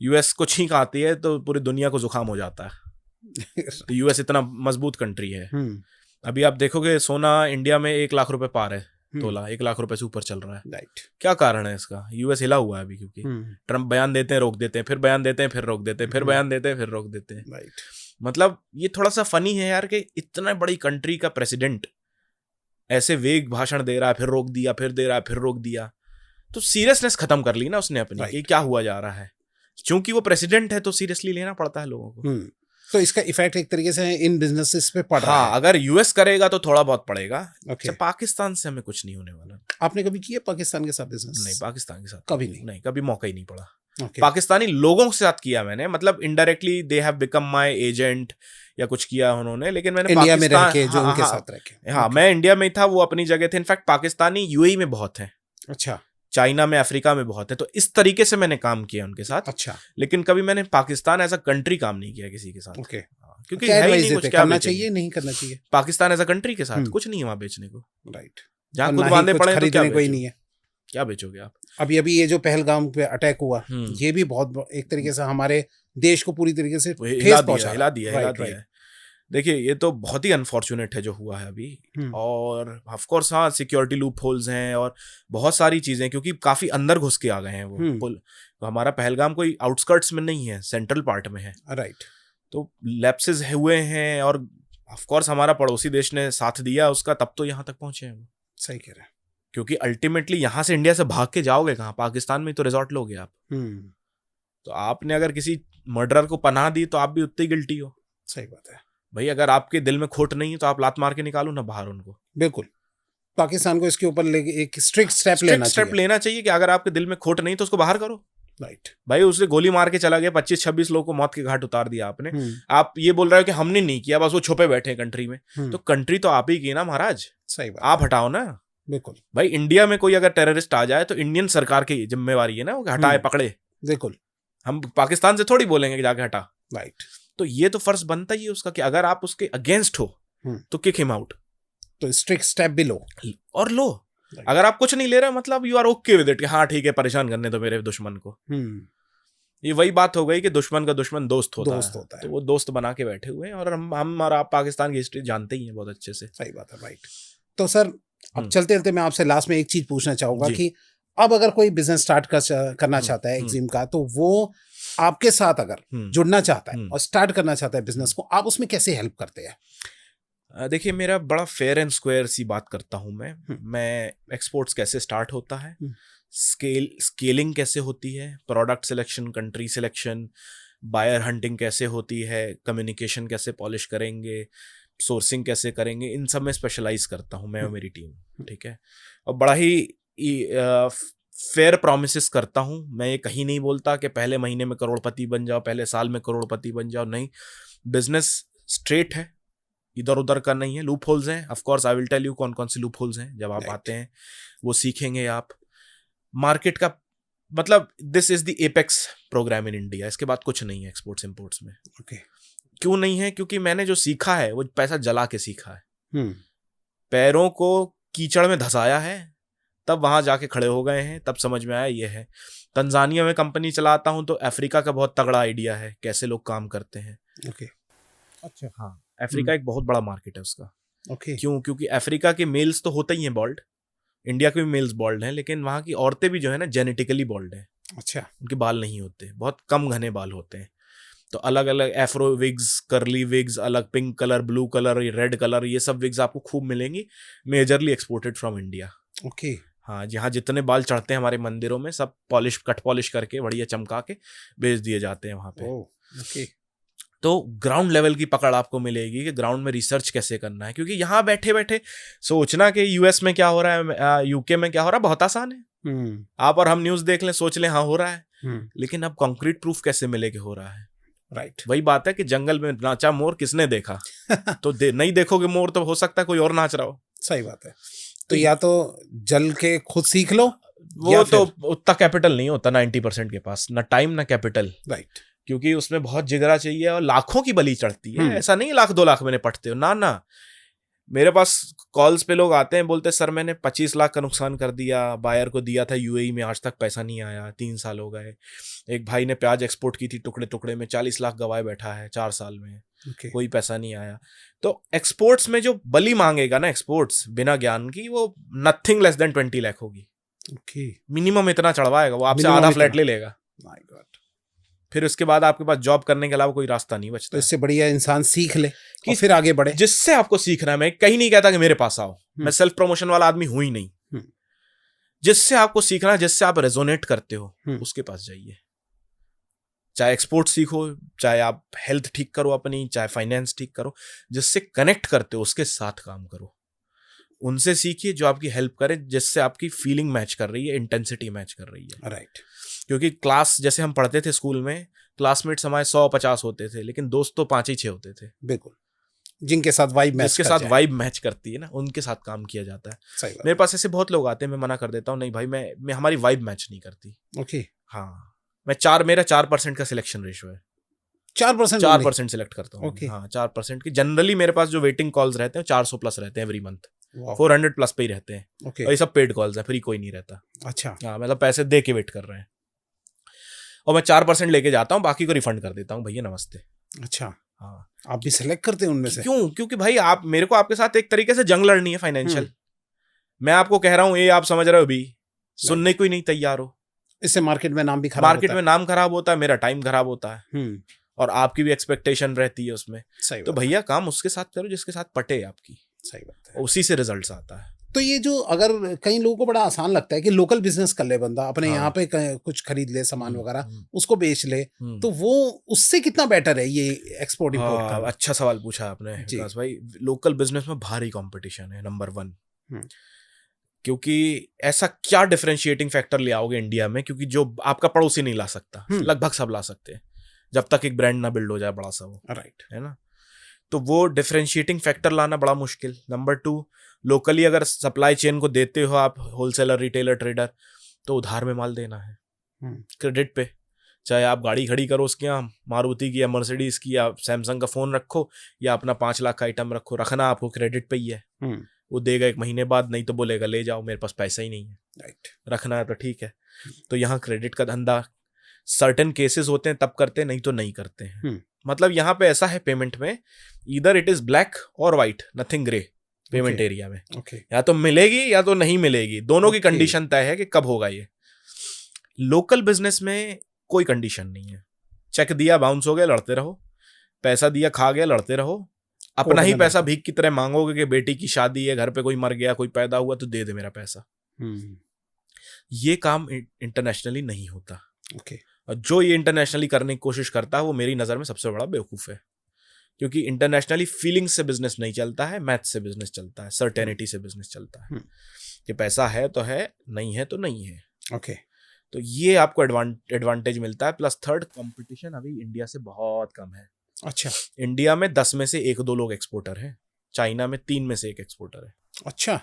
यूएस को छींक आती है तो पूरी दुनिया को जुकाम हो जाता है। तो यूएस इतना मजबूत कंट्री है। अभी आप देखोगे सोना इंडिया में 1 लाख रुपए पार है तोला, 1 लाख रुपए से ऊपर चल रहा है। राइट। क्या कारण है इसका? यूएस हिला हुआ है अभी, क्योंकि ट्रम्प बयान देते हैं, रोक देते हैं, फिर बयान देते हैं, फिर रोक देते हैं, फिर बयान देते हैं, फिर रोक देते हैं। राइट। मतलब ये थोड़ा सा फनी है यार, कि इतना बड़ी कंट्री का प्रेसिडेंट ऐसे वेग भाषण दे रहा है, फिर रोक दिया, फिर दे रहा है, फिर रोक दिया। तो सीरियसनेस खत्म कर ली ना उसने अपनी, कि क्या हुआ जा रहा है। क्योंकि वो प्रेसिडेंट है तो सीरियसली लेना पड़ता है लोगों को। तो इसका इफेक्ट एक तरीके से इन बिजनेसेस पे पड़ रहा है। हाँ, अगर यूएस करेगा तो थोड़ा बहुत पड़ेगा। Okay. पाकिस्तान से हमें कुछ नहीं होने वाला। आपने कभी किया पाकिस्तान के साथ बिजनेस? नहीं, पाकिस्तान के साथ कभी नहीं, कभी मौका ही नहीं पड़ा। Okay. पाकिस्तानी लोगों के साथ किया मैंने, मतलब indirectly they have become my agent या कुछ किया उन्होंने, लेकिन मैंने इंडिया में रह के, हाँ, जो उनके साथ रह के। हाँ, मैं इंडिया में ही था, वो अपनी जगह थे। इनफैक्ट पाकिस्तानी यूएई में बहुत है। अच्छा। चाइना में, अफ्रीका में बहुत है। तो इस तरीके से मैंने काम किया उनके साथ। अच्छा। लेकिन कभी मैंने पाकिस्तान एज अ कंट्री काम नहीं किया किसी के साथ। ओके। क्योंकि है ही नहीं कुछ, क्या करना चाहिए, नहीं करना चाहिए। पाकिस्तान एज अ कंट्री के साथ कुछ नहीं है वहां बेचने को। राइट। जहाँ खुद बांधे पड़े तो क्या कोई नहीं है। क्या बेचोगे आप? अभी ये जो पहलगाम पे अटैक हुआ, ये भी बहुत एक तरीके से हमारे देश को पूरी तरीके से हिला दिया। देखिए, ये तो बहुत ही अनफॉर्चुनेट है जो हुआ है अभी। और ऑफ कोर्स हाँ, सिक्योरिटी लूप होल्स हैं और बहुत सारी चीजें, क्योंकि काफी अंदर घुस के आ गए हैं वो पुल। तो हमारा पहलगाम कोई आउटस्कर्ट्स में नहीं है, सेंट्रल पार्ट में है। राइट। तो लैप्सेस हुए हैं, और ऑफ कोर्स हमारा पड़ोसी देश ने साथ दिया उसका, तब तो यहाँ तक पहुंचे हैं। सही कह रहे हैं। क्योंकि अल्टीमेटली यहाँ से इंडिया से भाग के जाओगे कहाँ? पाकिस्तान में तो रिजॉर्ट लोगे आप। तो आपने अगर किसी मर्डरर को पनाह दी तो आप भी उतने गिल्टी हो। सही बात है भाई। अगर आपके दिल में खोट नहीं है तो आप लात मार के निकालो ना बाहर उनको। बिल्कुल। पाकिस्तान को इसके ऊपर एक स्ट्रिक्ट स्टेप लेना चाहिए कि अगर आपके दिल में खोट नहीं तो उसको बाहर करो। राइट। भाई, उसने गोली मार के चला गया, 25-26 लोगों को मौत के घाट उतार दिया आपने। आप ये बोल रहे हो कि हमने नहीं किया, बस वो छुपे बैठे हैं कंट्री में। तो कंट्री तो आप ही की ना महाराज। सही बात। आप हटाओ ना। बिल्कुल भाई, इंडिया में कोई अगर टेररिस्ट आ जाए तो इंडियन सरकार की जिम्मेवारी है ना वो हटाए, पकड़े। बिल्कुल। हम पाकिस्तान से थोड़ी बोलेंगे कि जाके हटा। राइट। तो ये तो फर्ज बनता ही है उसका कि अगर आप उसके अगेंस्ट हो तो किक हिम आउट। तो स्ट्रिक्ट स्टेप भी लो, और लो। अगर आप कुछ नहीं ले रहे, मतलब you are okay with it, हाँ ठीक है, परेशान करने दो मेरे दुश्मन को। ये वही बात हो गई कि दुश्मन का दुश्मन दोस्त होता है। तो वो दोस्त बना के बैठे हुए हैं, और हम और आप पाकिस्तान की हिस्ट्री जानते ही हैं बहुत अच्छे से। सही बात है। राइट। तो सर, अब चलते चलते मैं आपसे लास्ट में एक चीज पूछना चाहूंगा कि अब अगर कोई बिजनेस स्टार्ट करना चाहता है एक्जिम का, तो वो आपके साथ अगर जुड़ना चाहता है और स्टार्ट करना चाहता है बिजनेस को, आप उसमें कैसे हेल्प करते हैं? देखिए, मेरा बड़ा फेयर एंड स्क्वायर सी बात करता हूं मैं एक्सपोर्ट्स कैसे स्टार्ट होता है, स्केलिंग कैसे होती है, product selection, country selection, buyer hunting कैसे होती है, कम्युनिकेशन कैसे पॉलिश करेंगे, सोर्सिंग कैसे करेंगे, इन सब में स्पेशलाइज करता हूं मैं और मेरी टीम। ठीक है। और बड़ा ही फेयर प्रोमिसेस करता हूं। मैं ये कहीं नहीं बोलता कि पहले महीने में करोड़पति बन जाओ, पहले साल में करोड़पति बन जाओ। नहीं, बिजनेस स्ट्रेट है, इधर उधर का नहीं है। लूप होल्स हैं, of course I will tell you कौन कौन सी लूप होल्स हैं। जब आप आते हैं वो सीखेंगे आप। मार्केट का मतलब this is the apex program in India. इसके बाद कुछ नहीं है एक्सपोर्ट्स इंपोर्ट्स में। ओके। क्यों नहीं है? क्योंकि मैंने जो सीखा है वो पैसा जला के सीखा है, हम्म, पैरों को कीचड़ में धसाया है, तब वहां जाके खड़े हो गए हैं, तब समझ में आया ये है। तंजानिया में कंपनी चलाता हूं तो अफ्रीका का बहुत तगड़ा आइडिया है कैसे लोग काम करते हैं। ओके, अच्छा, हाँ, अफ्रीका एक बहुत बड़ा मार्केट है उसका। ओके, क्यों? क्योंकि अफ्रीका के मेल्स तो होते ही हैं बॉल्ड, इंडिया के भी मेल्स बॉल्ड हैं, लेकिन वहाँ की औरतें भी जो है ना जेनेटिकली बॉल्ड है, अच्छा, उनके बाल नहीं होते, बहुत कम घने बाल होते हैं। तो अलग अलग एफ्रो विग्स, करली विग्स, अलग pink colour, blue colour, red colour, ये सब विग्स आपको खूब मिलेंगी, majorly exported from India. Okay, हाँ, जहाँ जितने बाल चढ़ते हैं हमारे मंदिरों में सब पॉलिश, कट पॉलिश करके बढ़िया चमका के बेच दिए जाते हैं वहाँ पे। ओके, तो ग्राउंड लेवल की पकड़ आपको मिलेगी कि ग्राउंड में रिसर्च कैसे करना है, क्योंकि यहाँ बैठे बैठे सोचना कि यूएस में क्या हो रहा है, यूके में क्या हो रहा है, बहुत आसान है। आप और हम न्यूज़ देख लें, सोच लें हाँ हो रहा है, लेकिन अब कॉन्क्रीट प्रूफ कैसे मिले कि हो रहा है। राइट, वही बात है कि जंगल में नाचा मोर किसने देखा तो नहीं देखोगे मोर तो हो सकता है कोई और नाच रहा हो। सही बात है। तो या तो जल के खुद सीख लो, वो तो उतना कैपिटल नहीं होता 90% के पास, ना टाइम ना कैपिटल। राइट, क्योंकि उसमें बहुत जिगरा चाहिए और लाखों की बलि चढ़ती है। ऐसा नहीं 1-2 लाख में निपटते हो, ना ना। मेरे पास कॉल्स पे लोग आते हैं, बोलते सर मैंने 25 लाख का नुकसान कर दिया, बायर को दिया था यूएई में, आज तक पैसा नहीं आया, 3 साल हो गए। एक भाई ने प्याज एक्सपोर्ट की थी टुकड़े टुकड़े में, 40 लाख गवाए बैठा है 4 साल में, कोई पैसा नहीं आया। तो एक्सपोर्ट्स में जो बलि मांगेगा ना एक्सपोर्ट्स बिना ज्ञान की, वो नथिंग लेस देन 20 लाख होगी। मिनिमम इतना चढ़वाएगा वो, आपसे आधा फ्लैट ले लेगा। फिर उसके बाद आपके पास जॉब करने के अलावा कोई रास्ता नहीं बचता। तो इससे बढ़िया इंसान सीख ले कि फिर आगे बढ़े। जिससे आपको सीखना है, मैं कहीं नहीं कहता कि मेरे पास आओ, मैं सेल्फ प्रमोशन वाला आदमी हूं ही नहीं। जिससे आपको सीखना है, जिससे आप रेजोनेट करते हो, उसके पास जाइए। चाहे एक्सपोर्ट सीखो, चाहे आप हेल्थ ठीक करो अपनी, चाहे फाइनेंस ठीक करो, जिससे कनेक्ट करते हो उसके साथ काम करो। उनसे सीखिए जो आपकी हेल्प करे, जिससे आपकी फीलिंग मैच कर रही है, इंटेंसिटी मैच कर रही है। राइट। क्योंकि क्लास जैसे हम पढ़ते थे स्कूल में, क्लासमेट्स हमारे 100-50 होते थे, लेकिन दोस्त तो 5-6 होते थे। बिल्कुल, जिनके साथ वाइब मैच, जिसके साथ वाइब मैच करती है ना, उनके साथ काम किया जाता है। सही बात। मेरे पास ऐसे बहुत लोग आते हैं, मैं मना कर देता हूँ, नहीं भाई मैं हमारी वाइब मैच नहीं करती। ओके, हाँ, मेरा 4% का सिलेक्शन रेशियो है। 4% सिलेक्ट करता हूँ। ओके, हाँ, 4% की। जनरली मेरे पास जो वेटिंग कॉल्स रहते हैं 400+ रहते हैं एवरी मंथ, 400+ पे ही रहते हैं। ओके, और ये सब पेड कॉल्स हैं, फ्री कोई नहीं रहता। अच्छा, हाँ, मतलब पैसे दे के वेट कर रहे हैं, और मैं 4% लेके जाता हूँ, बाकी को रिफंड कर देता हूँ, भैया नमस्ते। अच्छा, हाँ, आप भी सिलेक्ट करते हैं उनमें से? क्यों? क्योंकि भाई आप मेरे को आपके साथ एक तरीके से जंग लड़नी है फाइनेंशियल। मैं आपको कह रहा हूँ ये आप समझ रहे हो, भी सुनने को ही नहीं तैयार हो। इससे मार्केट में नाम भी खराब मार्केट में नाम खराब होता है, मेरा टाइम खराब होता है, और आपकी भी एक्सपेक्टेशन रहती है उसमें। तो भैया काम उसके साथ करो जिसके साथ पटे आपकी। सही बात है। उसी से रिजल्ट्स आता है। तो ये जो अगर कई लोगों को बड़ा आसान लगता है कि लोकल बिजनेस कर ले बंदा, अपने यहाँ पे कुछ खरीद ले सामान वगैरह, उसको बेच ले, तो वो उससे कितना बेटर है ये एक्सपोर्ट इंपोर्ट का? अच्छा सवाल पूछा आपने विकास भाई। लोकल बिजनेस में भारी कंपटीशन है, नंबर 1। क्योंकि ऐसा क्या डिफरेंशिएटिंग फैक्टर ले आओगे इंडिया में, क्योंकि जो आपका पड़ोसी नहीं ला सकता, लगभग सब ला सकते हैं, जब तक एक ब्रांड ना बिल्ड हो जाए बड़ा सा वो। राइट, है ना? तो वो डिफरेंशिएटिंग फैक्टर लाना बड़ा मुश्किल। नंबर 2, लोकली अगर सप्लाई चेन को देते हो आप, होलसेलर, रिटेलर, ट्रेडर, तो उधार में माल देना है, क्रेडिट पे। चाहे आप गाड़ी खड़ी करो उसके यहाँ, मारुति की या मर्सिडीज की, या सैमसंग का फोन रखो, या अपना 5 लाख का आइटम रखो, रखना आपको क्रेडिट पे ही है। वो देगा 1 महीने बाद, नहीं तो बोलेगा ले जाओ मेरे पास पैसा ही नहीं है। राइट, रखना है तो ठीक है। तो यहाँ क्रेडिट का धंधा सर्टेन केसेस होते हैं तब करते हैं, नहीं तो नहीं करते हैं। मतलब यहाँ पे ऐसा है पेमेंट में, ईदर इट इज ब्लैक और white, nothing grey payment area में। या तो मिलेगी या तो नहीं मिलेगी, दोनों की कंडीशन तय है कि कब होगा ये। लोकल बिजनेस में कोई कंडीशन नहीं है। चेक दिया, बाउंस हो गया, लड़ते रहो। पैसा दिया, खा गया, लड़ते रहो। अपना ही पैसा भीख की तरह मांगोगे कि बेटी की शादी है, घर पे कोई मर गया, कोई पैदा हुआ तो दे दे मेरा पैसा। ये काम इंटरनेशनली नहीं होता। और जो ये इंटरनेशनली करने की कोशिश करता है वो मेरी नज़र में सबसे बड़ा बेवकूफ़ है। क्योंकि इंटरनेशनली फीलिंग्स से बिजनेस नहीं चलता है, मैथ से बिजनेस चलता है, सर्टेनिटी से बिजनेस चलता है कि पैसा है तो है, नहीं है तो नहीं है। तो ये आपको एडवांटेज मिलता है। प्लस थर्ड, कंपटीशन अभी इंडिया से बहुत कम है। अच्छा, इंडिया में 10 में से 1-2 लोग एक्सपोर्टर हैं, चाइना में 3 में से 1 एक्सपोर्टर है। अच्छा,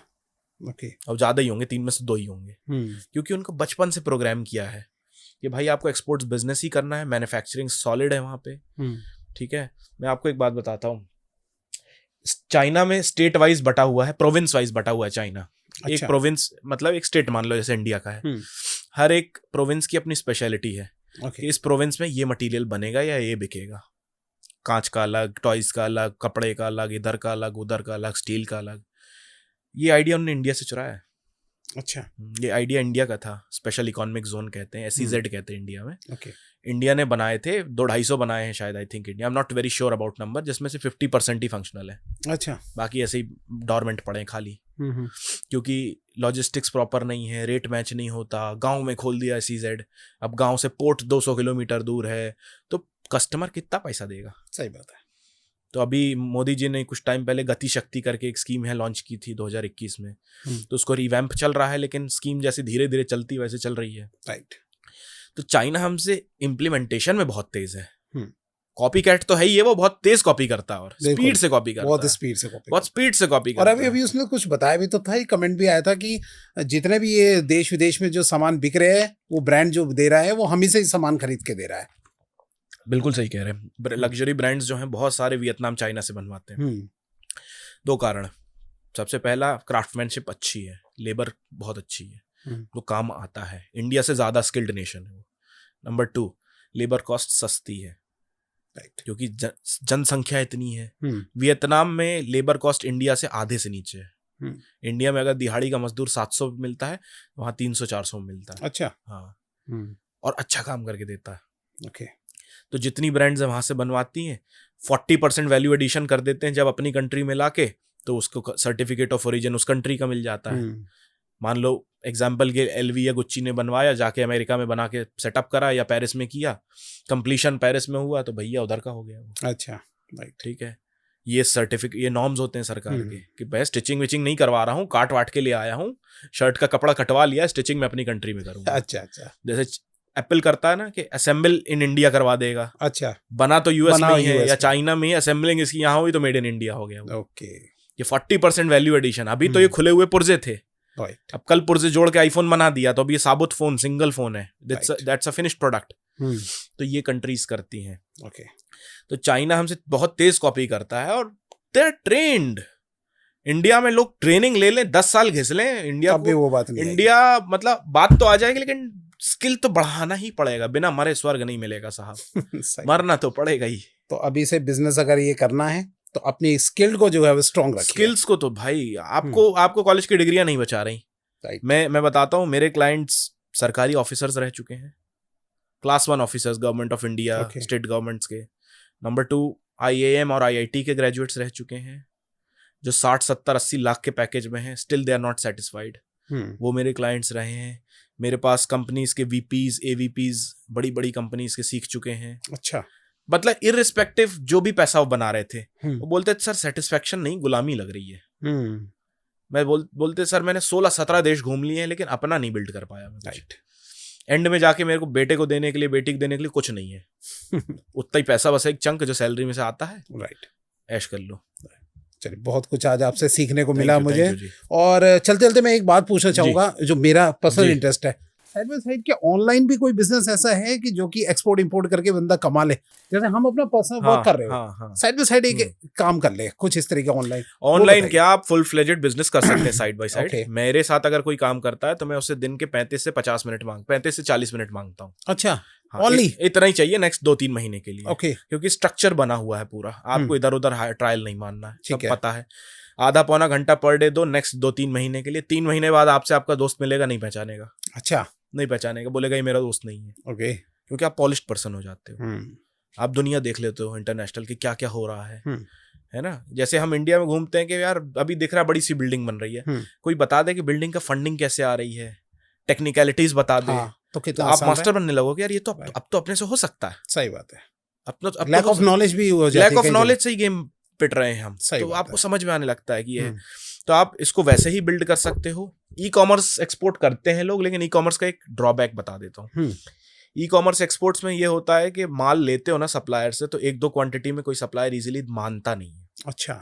अब ज़्यादा ही होंगे, 3 में से 2 ही होंगे, क्योंकि उनको बचपन से प्रोग्राम किया है कि भाई आपको एक्सपोर्ट्स बिजनेस ही करना है, मैन्युफैक्चरिंग सॉलिड है वहाँ पे, ठीक है, मैं आपको एक बात बताता हूँ, चाइना में स्टेट वाइज बटा हुआ है, प्रोविंस वाइज बटा हुआ है चाइना। एक अच्छा। प्रोविंस मतलब एक स्टेट मान लो जैसे इंडिया का है, हर एक प्रोविंस की अपनी स्पेशलिटी है ओके। कि इस प्रोविंस में ये मटेरियल बनेगा या ये बिकेगा। कांच का अलग, टॉयज का अलग, कपड़े का अलग, इधर का अलग, उधर का अलग, स्टील का अलग। ये आइडिया उन्होंने इंडिया से चुराया है। अच्छा। ये आइडिया इंडिया का था, स्पेशल इकोनॉमिक जोन कहते हैं, SEZ कहते हैं इंडिया में। ओके। इंडिया ने बनाए थे 200-250 बनाए हैं शायद, I think India, I am not very sure about number, जिसमें से 50% ही फंक्शनल है, अच्छा। बाकी ऐसे ही डॉर्मेंट पड़े हैं खाली, क्योंकि लॉजिस्टिक्स प्रॉपर नहीं है, रेट मैच नहीं होता। गांव में खोल दिया SEZ, अब गांव से पोर्ट 200 किलोमीटर दूर है, तो कस्टमर कितना पैसा देगा। सही बात है। तो अभी मोदी जी ने कुछ टाइम पहले गति शक्ति करके एक स्कीम है लॉन्च की थी 2021 में, तो उसको रिवैम्प चल रहा है, लेकिन स्कीम जैसे धीरे धीरे चलती वैसे चल रही है। राइट। तो चाइना हमसे इम्प्लीमेंटेशन में बहुत तेज है। कॉपी कैट तो है ही है, वो बहुत तेज कॉपी करता है और स्पीड से कॉपी करता है, बहुत स्पीड से कॉपी, बहुत स्पीड से कॉपी करता और है। अभी उसने कुछ बताया भी तो था, ही कमेंट भी आया था कि जितने भी ये देश विदेश में जो सामान बिक रहे हैं, वो ब्रांड जो दे रहा है वो हम ही से ही सामान खरीद के दे रहा है। बिल्कुल सही कह रहे हैं। लग्जरी ब्रांड्स जो हैं बहुत सारे वियतनाम चाइना से बनवाते हैं। 2 कारण, सबसे पहला क्राफ्टमैनशिप अच्छी है, लेबर बहुत अच्छी है, वो काम आता है, इंडिया से ज्यादा स्किल्ड नेशन है वो। नंबर 2, लेबर कॉस्ट सस्ती है, क्योंकि जनसंख्या इतनी है। वियतनाम में लेबर कॉस्ट इंडिया से आधे से नीचे है। इंडिया में अगर दिहाड़ी का मजदूर 700 मिलता है, वहाँ 300-400 मिलता है। अच्छा। हाँ, और अच्छा काम करके देता है। ओके। तो जितनी ब्रांड्स वहाँ से बनवाती हैं, 40% वैल्यू एडिशन कर देते हैं जब अपनी कंट्री में लाके, तो उसको सर्टिफिकेट ऑफ ओरिजिन उस कंट्री का मिल जाता है। मान लो एग्जाम्पल के LV या गुच्ची ने बनवाया, जाके अमेरिका में बना के सेटअप करा या पेरिस में किया, कंप्लीशन पेरिस में हुआ, तो भैया उधर का हो गया वो। अच्छा, राइट। ठीक है, ये सर्टिफिकेट, ये नॉर्म्स होते हैं सरकार के कि भाई स्टिचिंग विचिंग नहीं करवा रहा हूँ, काट वाट के ले आया हूँ, शर्ट का कपड़ा कटवा लिया, स्टिचिंग में अपनी कंट्री में करूँगा। अच्छा अच्छा। जैसे एप्पल करता है ना कि असेंबल इन इंडिया करवा देगा। अच्छा। बना तो US में ही है या चाइना में ही, असेंबलिंग इसकी यहाँ हुई तो मेड इन इंडिया हो गया। ओके। ये 40% वैल्यू एडिशन। अभी तो ये खुले हुए पुर्जे थे, अब कल पुर्जे जोड़ के आईफोन बना दिया, तो अब ये साबुत फोन, सिंगल फोन है, दैट्स अ फिनिश्ड प्रोडक्ट। तो ये कंट्रीज करती हैं। ओके। तो चाइना हमसे बहुत तेज कॉपी करता है, और दे आर ट्रेन्ड। इंडिया में लोग ट्रेनिंग ले लें, 10 साल घिस लें, इंडिया को वो बात नहीं, इंडिया मतलब बात तो आ जाएगी, लेकिन स्किल तो बढ़ाना ही पड़ेगा, बिना मरे स्वर्ग नहीं मिलेगा साहब। मरना तो पड़ेगा ही। तो अभी से बिजनेस अगर ये करना है तो अपनी स्किल्ड को जो है वो स्ट्रॉन्ग रखिए। स्किल्स को तो भाई आपको कॉलेज की डिग्रियां नहीं बचा रही। मैं बताता हूँ, मेरे क्लाइंट्स सरकारी ऑफिसर्स रह चुके हैं, class 1 officers, government of India, state governments के। नंबर 2, IAM और IIT के ग्रेजुएट्स रह चुके हैं, जो 60-70-80 लाख के पैकेज में हैं, still they are not satisfied. वो मेरे क्लाइंट्स रहे हैं। मेरे पास कंपनीज के VPs, AVPs, बड़ी बड़ी कंपनीज के सीख चुके हैं। अच्छा। मतलब इररिस्पेक्टिव जो भी पैसा वो बना रहे थे, वो बोलते सर सेटिस्फेक्शन नहीं, गुलामी लग रही है। मैं बोलते सर मैंने 16-17 देश घूम लिए हैं, लेकिन अपना नहीं बिल्ड कर पाया मैं। राइट। एंड में जाके मेरे को बेटे को देने के लिए, बेटी को देने के लिए कुछ नहीं है। उतना ही पैसा बस एक चंक जो सैलरी में से आता है, राइट, ऐश कर लो। चलिए, बहुत कुछ आज आपसे सीखने को मिला मुझे। और चलते चलते मैं एक बात पूछना चाहूंगा, जो मेरा पर्सनल इंटरेस्ट है, साइड बाय साइड क्या ऑनलाइन भी कोई बिजनेस ऐसा है कि जो कि एक्सपोर्ट इंपोर्ट करके बंदा कमा ले? जैसे हम अपना पर्सनल वर्क कर रहे हो, साइड बाय साइड एक काम कर ले, कुछ इस तरीके ऑनलाइन क्या आप फुल फ्लेजेड बिजनेस कर सकते हैं साइड बाय साइड। मेरे साथ अगर कोई काम करता है तो मैं उससे दिन के 35 से 40 मिनट मांगता हूँ। अच्छा, ओनली इतना ही चाहिए नेक्स्ट 2-3 महीने के लिए। ओके। क्योंकि स्ट्रक्चर बना हुआ है पूरा, आपको इधर उधर ट्रायल नहीं मानना है, सब पता है। आधा पौना घंटा पर डे दो, नेक्स्ट 2-3 महीने के लिए। 3 महीने बाद आपसे आपका दोस्त मिलेगा, नहीं पहचानेगा। अच्छा, नहीं पहचानेगा, बोलेगा ये मेरा दोस्त नहीं है। ओके। क्योंकि आप पॉलिश्ड पर्सन हो जाते हो, आप दुनिया देख लेते हो इंटरनेशनल की क्या क्या हो रहा है ना। जैसे हम इंडिया में घूमते हैं कि यार अभी दिख रहा है बड़ी सी बिल्डिंग बन रही है, कोई बता दे कि बिल्डिंग का फंडिंग कैसे आ रही है, टेक्निकलिटीज बता दे, तो आप मास्टर बनने लगोगे यार, ये तो अब तो अपने से हो सकता है। सही बात है। अपना लैक ऑफ नॉलेज भी हो जाती है, लैक ऑफ नॉलेज से ही गेम पिट रहे हैं हम, तो आपको समझ में आने लगता है कि ये तो आप इसको वैसे ही बिल्ड कर सकते हो। ई कॉमर्स एक्सपोर्ट करते हैं लोग, लेकिन ई कॉमर्स का एक ड्रॉबैक बता देता हूँ। ई कॉमर्स एक्सपोर्ट्स में ये होता है कि माल लेते हो ना सप्लायर से, तो 1-2 क्वांटिटी में कोई सप्लायर इजीली मानता नहीं है। अच्छा।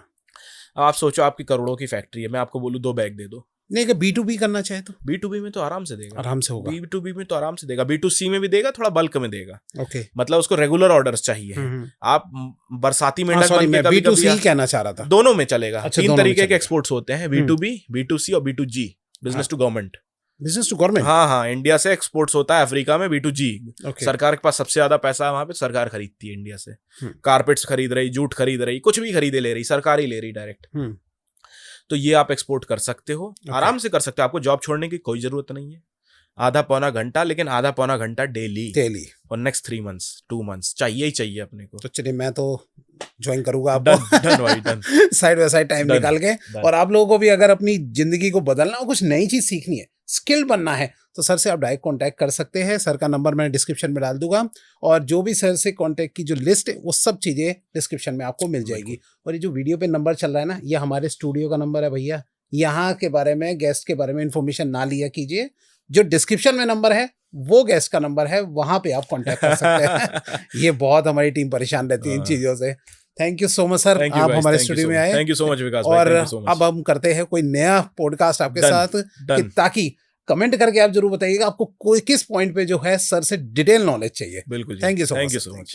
आप सोचो आपकी करोड़ों की फैक्ट्री है, मैं आपको बोलूँ 2 बैग दे दो, नहीं, अगर B2B करना चाहे तो B2B में तो आराम से देगा, आराम से होगा। B2B में तो आराम से देगा, B2C में भी देगा, थोड़ा बल्क में देगा। ओके, मतलब उसको रेगुलर ऑर्डर्स चाहिए। आप बरसाती मेंढक सॉरी, बन के मैं कभी B2C कभी कहना चाह रहा था। दोनों में चलेगा। अच्छा, 3 दोनों में तरीके के चलेगा। एक्सपोर्ट्स होते हैं, B2B, B2C और B2G, business to government. Business to government. हाँ हाँ, इंडिया से एक्सपोर्ट्स होता है अफ्रीका में B2G। ओके। सरकार के पास सबसे ज्यादा पैसा है वहां पे, सरकार खरीदती है इंडिया से। कारपेट्स खरीद रही, जूट खरीद रही, कुछ भी खरीदे ले रही, सरकार ही ले रही डायरेक्ट। तो ये आप एक्सपोर्ट कर सकते हो, आराम से कर सकते हो। आपको जॉब छोड़ने की कोई जरूरत नहीं है। आधा पौना घंटा, लेकिन आधा पौना घंटा डेली और नेक्स्ट 3 मंथ्स 2 मंथ्स चाहिए ही चाहिए अपने को। तो चलिए, मैं तो ज्वाइन करूंगा आपको। डन भाई, done. Side by side time Done, निकाल के। done। और आप लोगों को भी अगर अपनी जिंदगी को बदलना हो, कुछ नई चीज सीखनी है, स्किल बनना है, तो सर से आप डायरेक्ट कांटेक्ट कर सकते हैं। सर का नंबर मैं डिस्क्रिप्शन में डाल दूंगा, और जो भी सर से कांटेक्ट की जो लिस्ट है वो सब चीजें डिस्क्रिप्शन में आपको मिल जाएगी। और ये जो वीडियो पे नंबर चल रहा है ना, ये हमारे स्टूडियो का नंबर है भैया। यहाँ के बारे में, गेस्ट के बारे में इन्फॉर्मेशन ना लिया कीजिए। जो डिस्क्रिप्शन में नंबर है वो गेस्ट का नंबर है, वहां पे आप कांटेक्ट कर सकते हैं। ये बहुत हमारी टीम परेशान रहती है इन चीजों से। Thank you so much sir, आप हमारे स्टूडियो में आए। थैंक यू सो मच विकास और भाई, अब हम करते हैं कोई नया पॉडकास्ट आपके साथ, ताकि कमेंट करके आप जरूर बताइएगा आपको कोई किस पॉइंट पे जो है सर से डिटेल नॉलेज चाहिए। बिल्कुल। Thank you so much.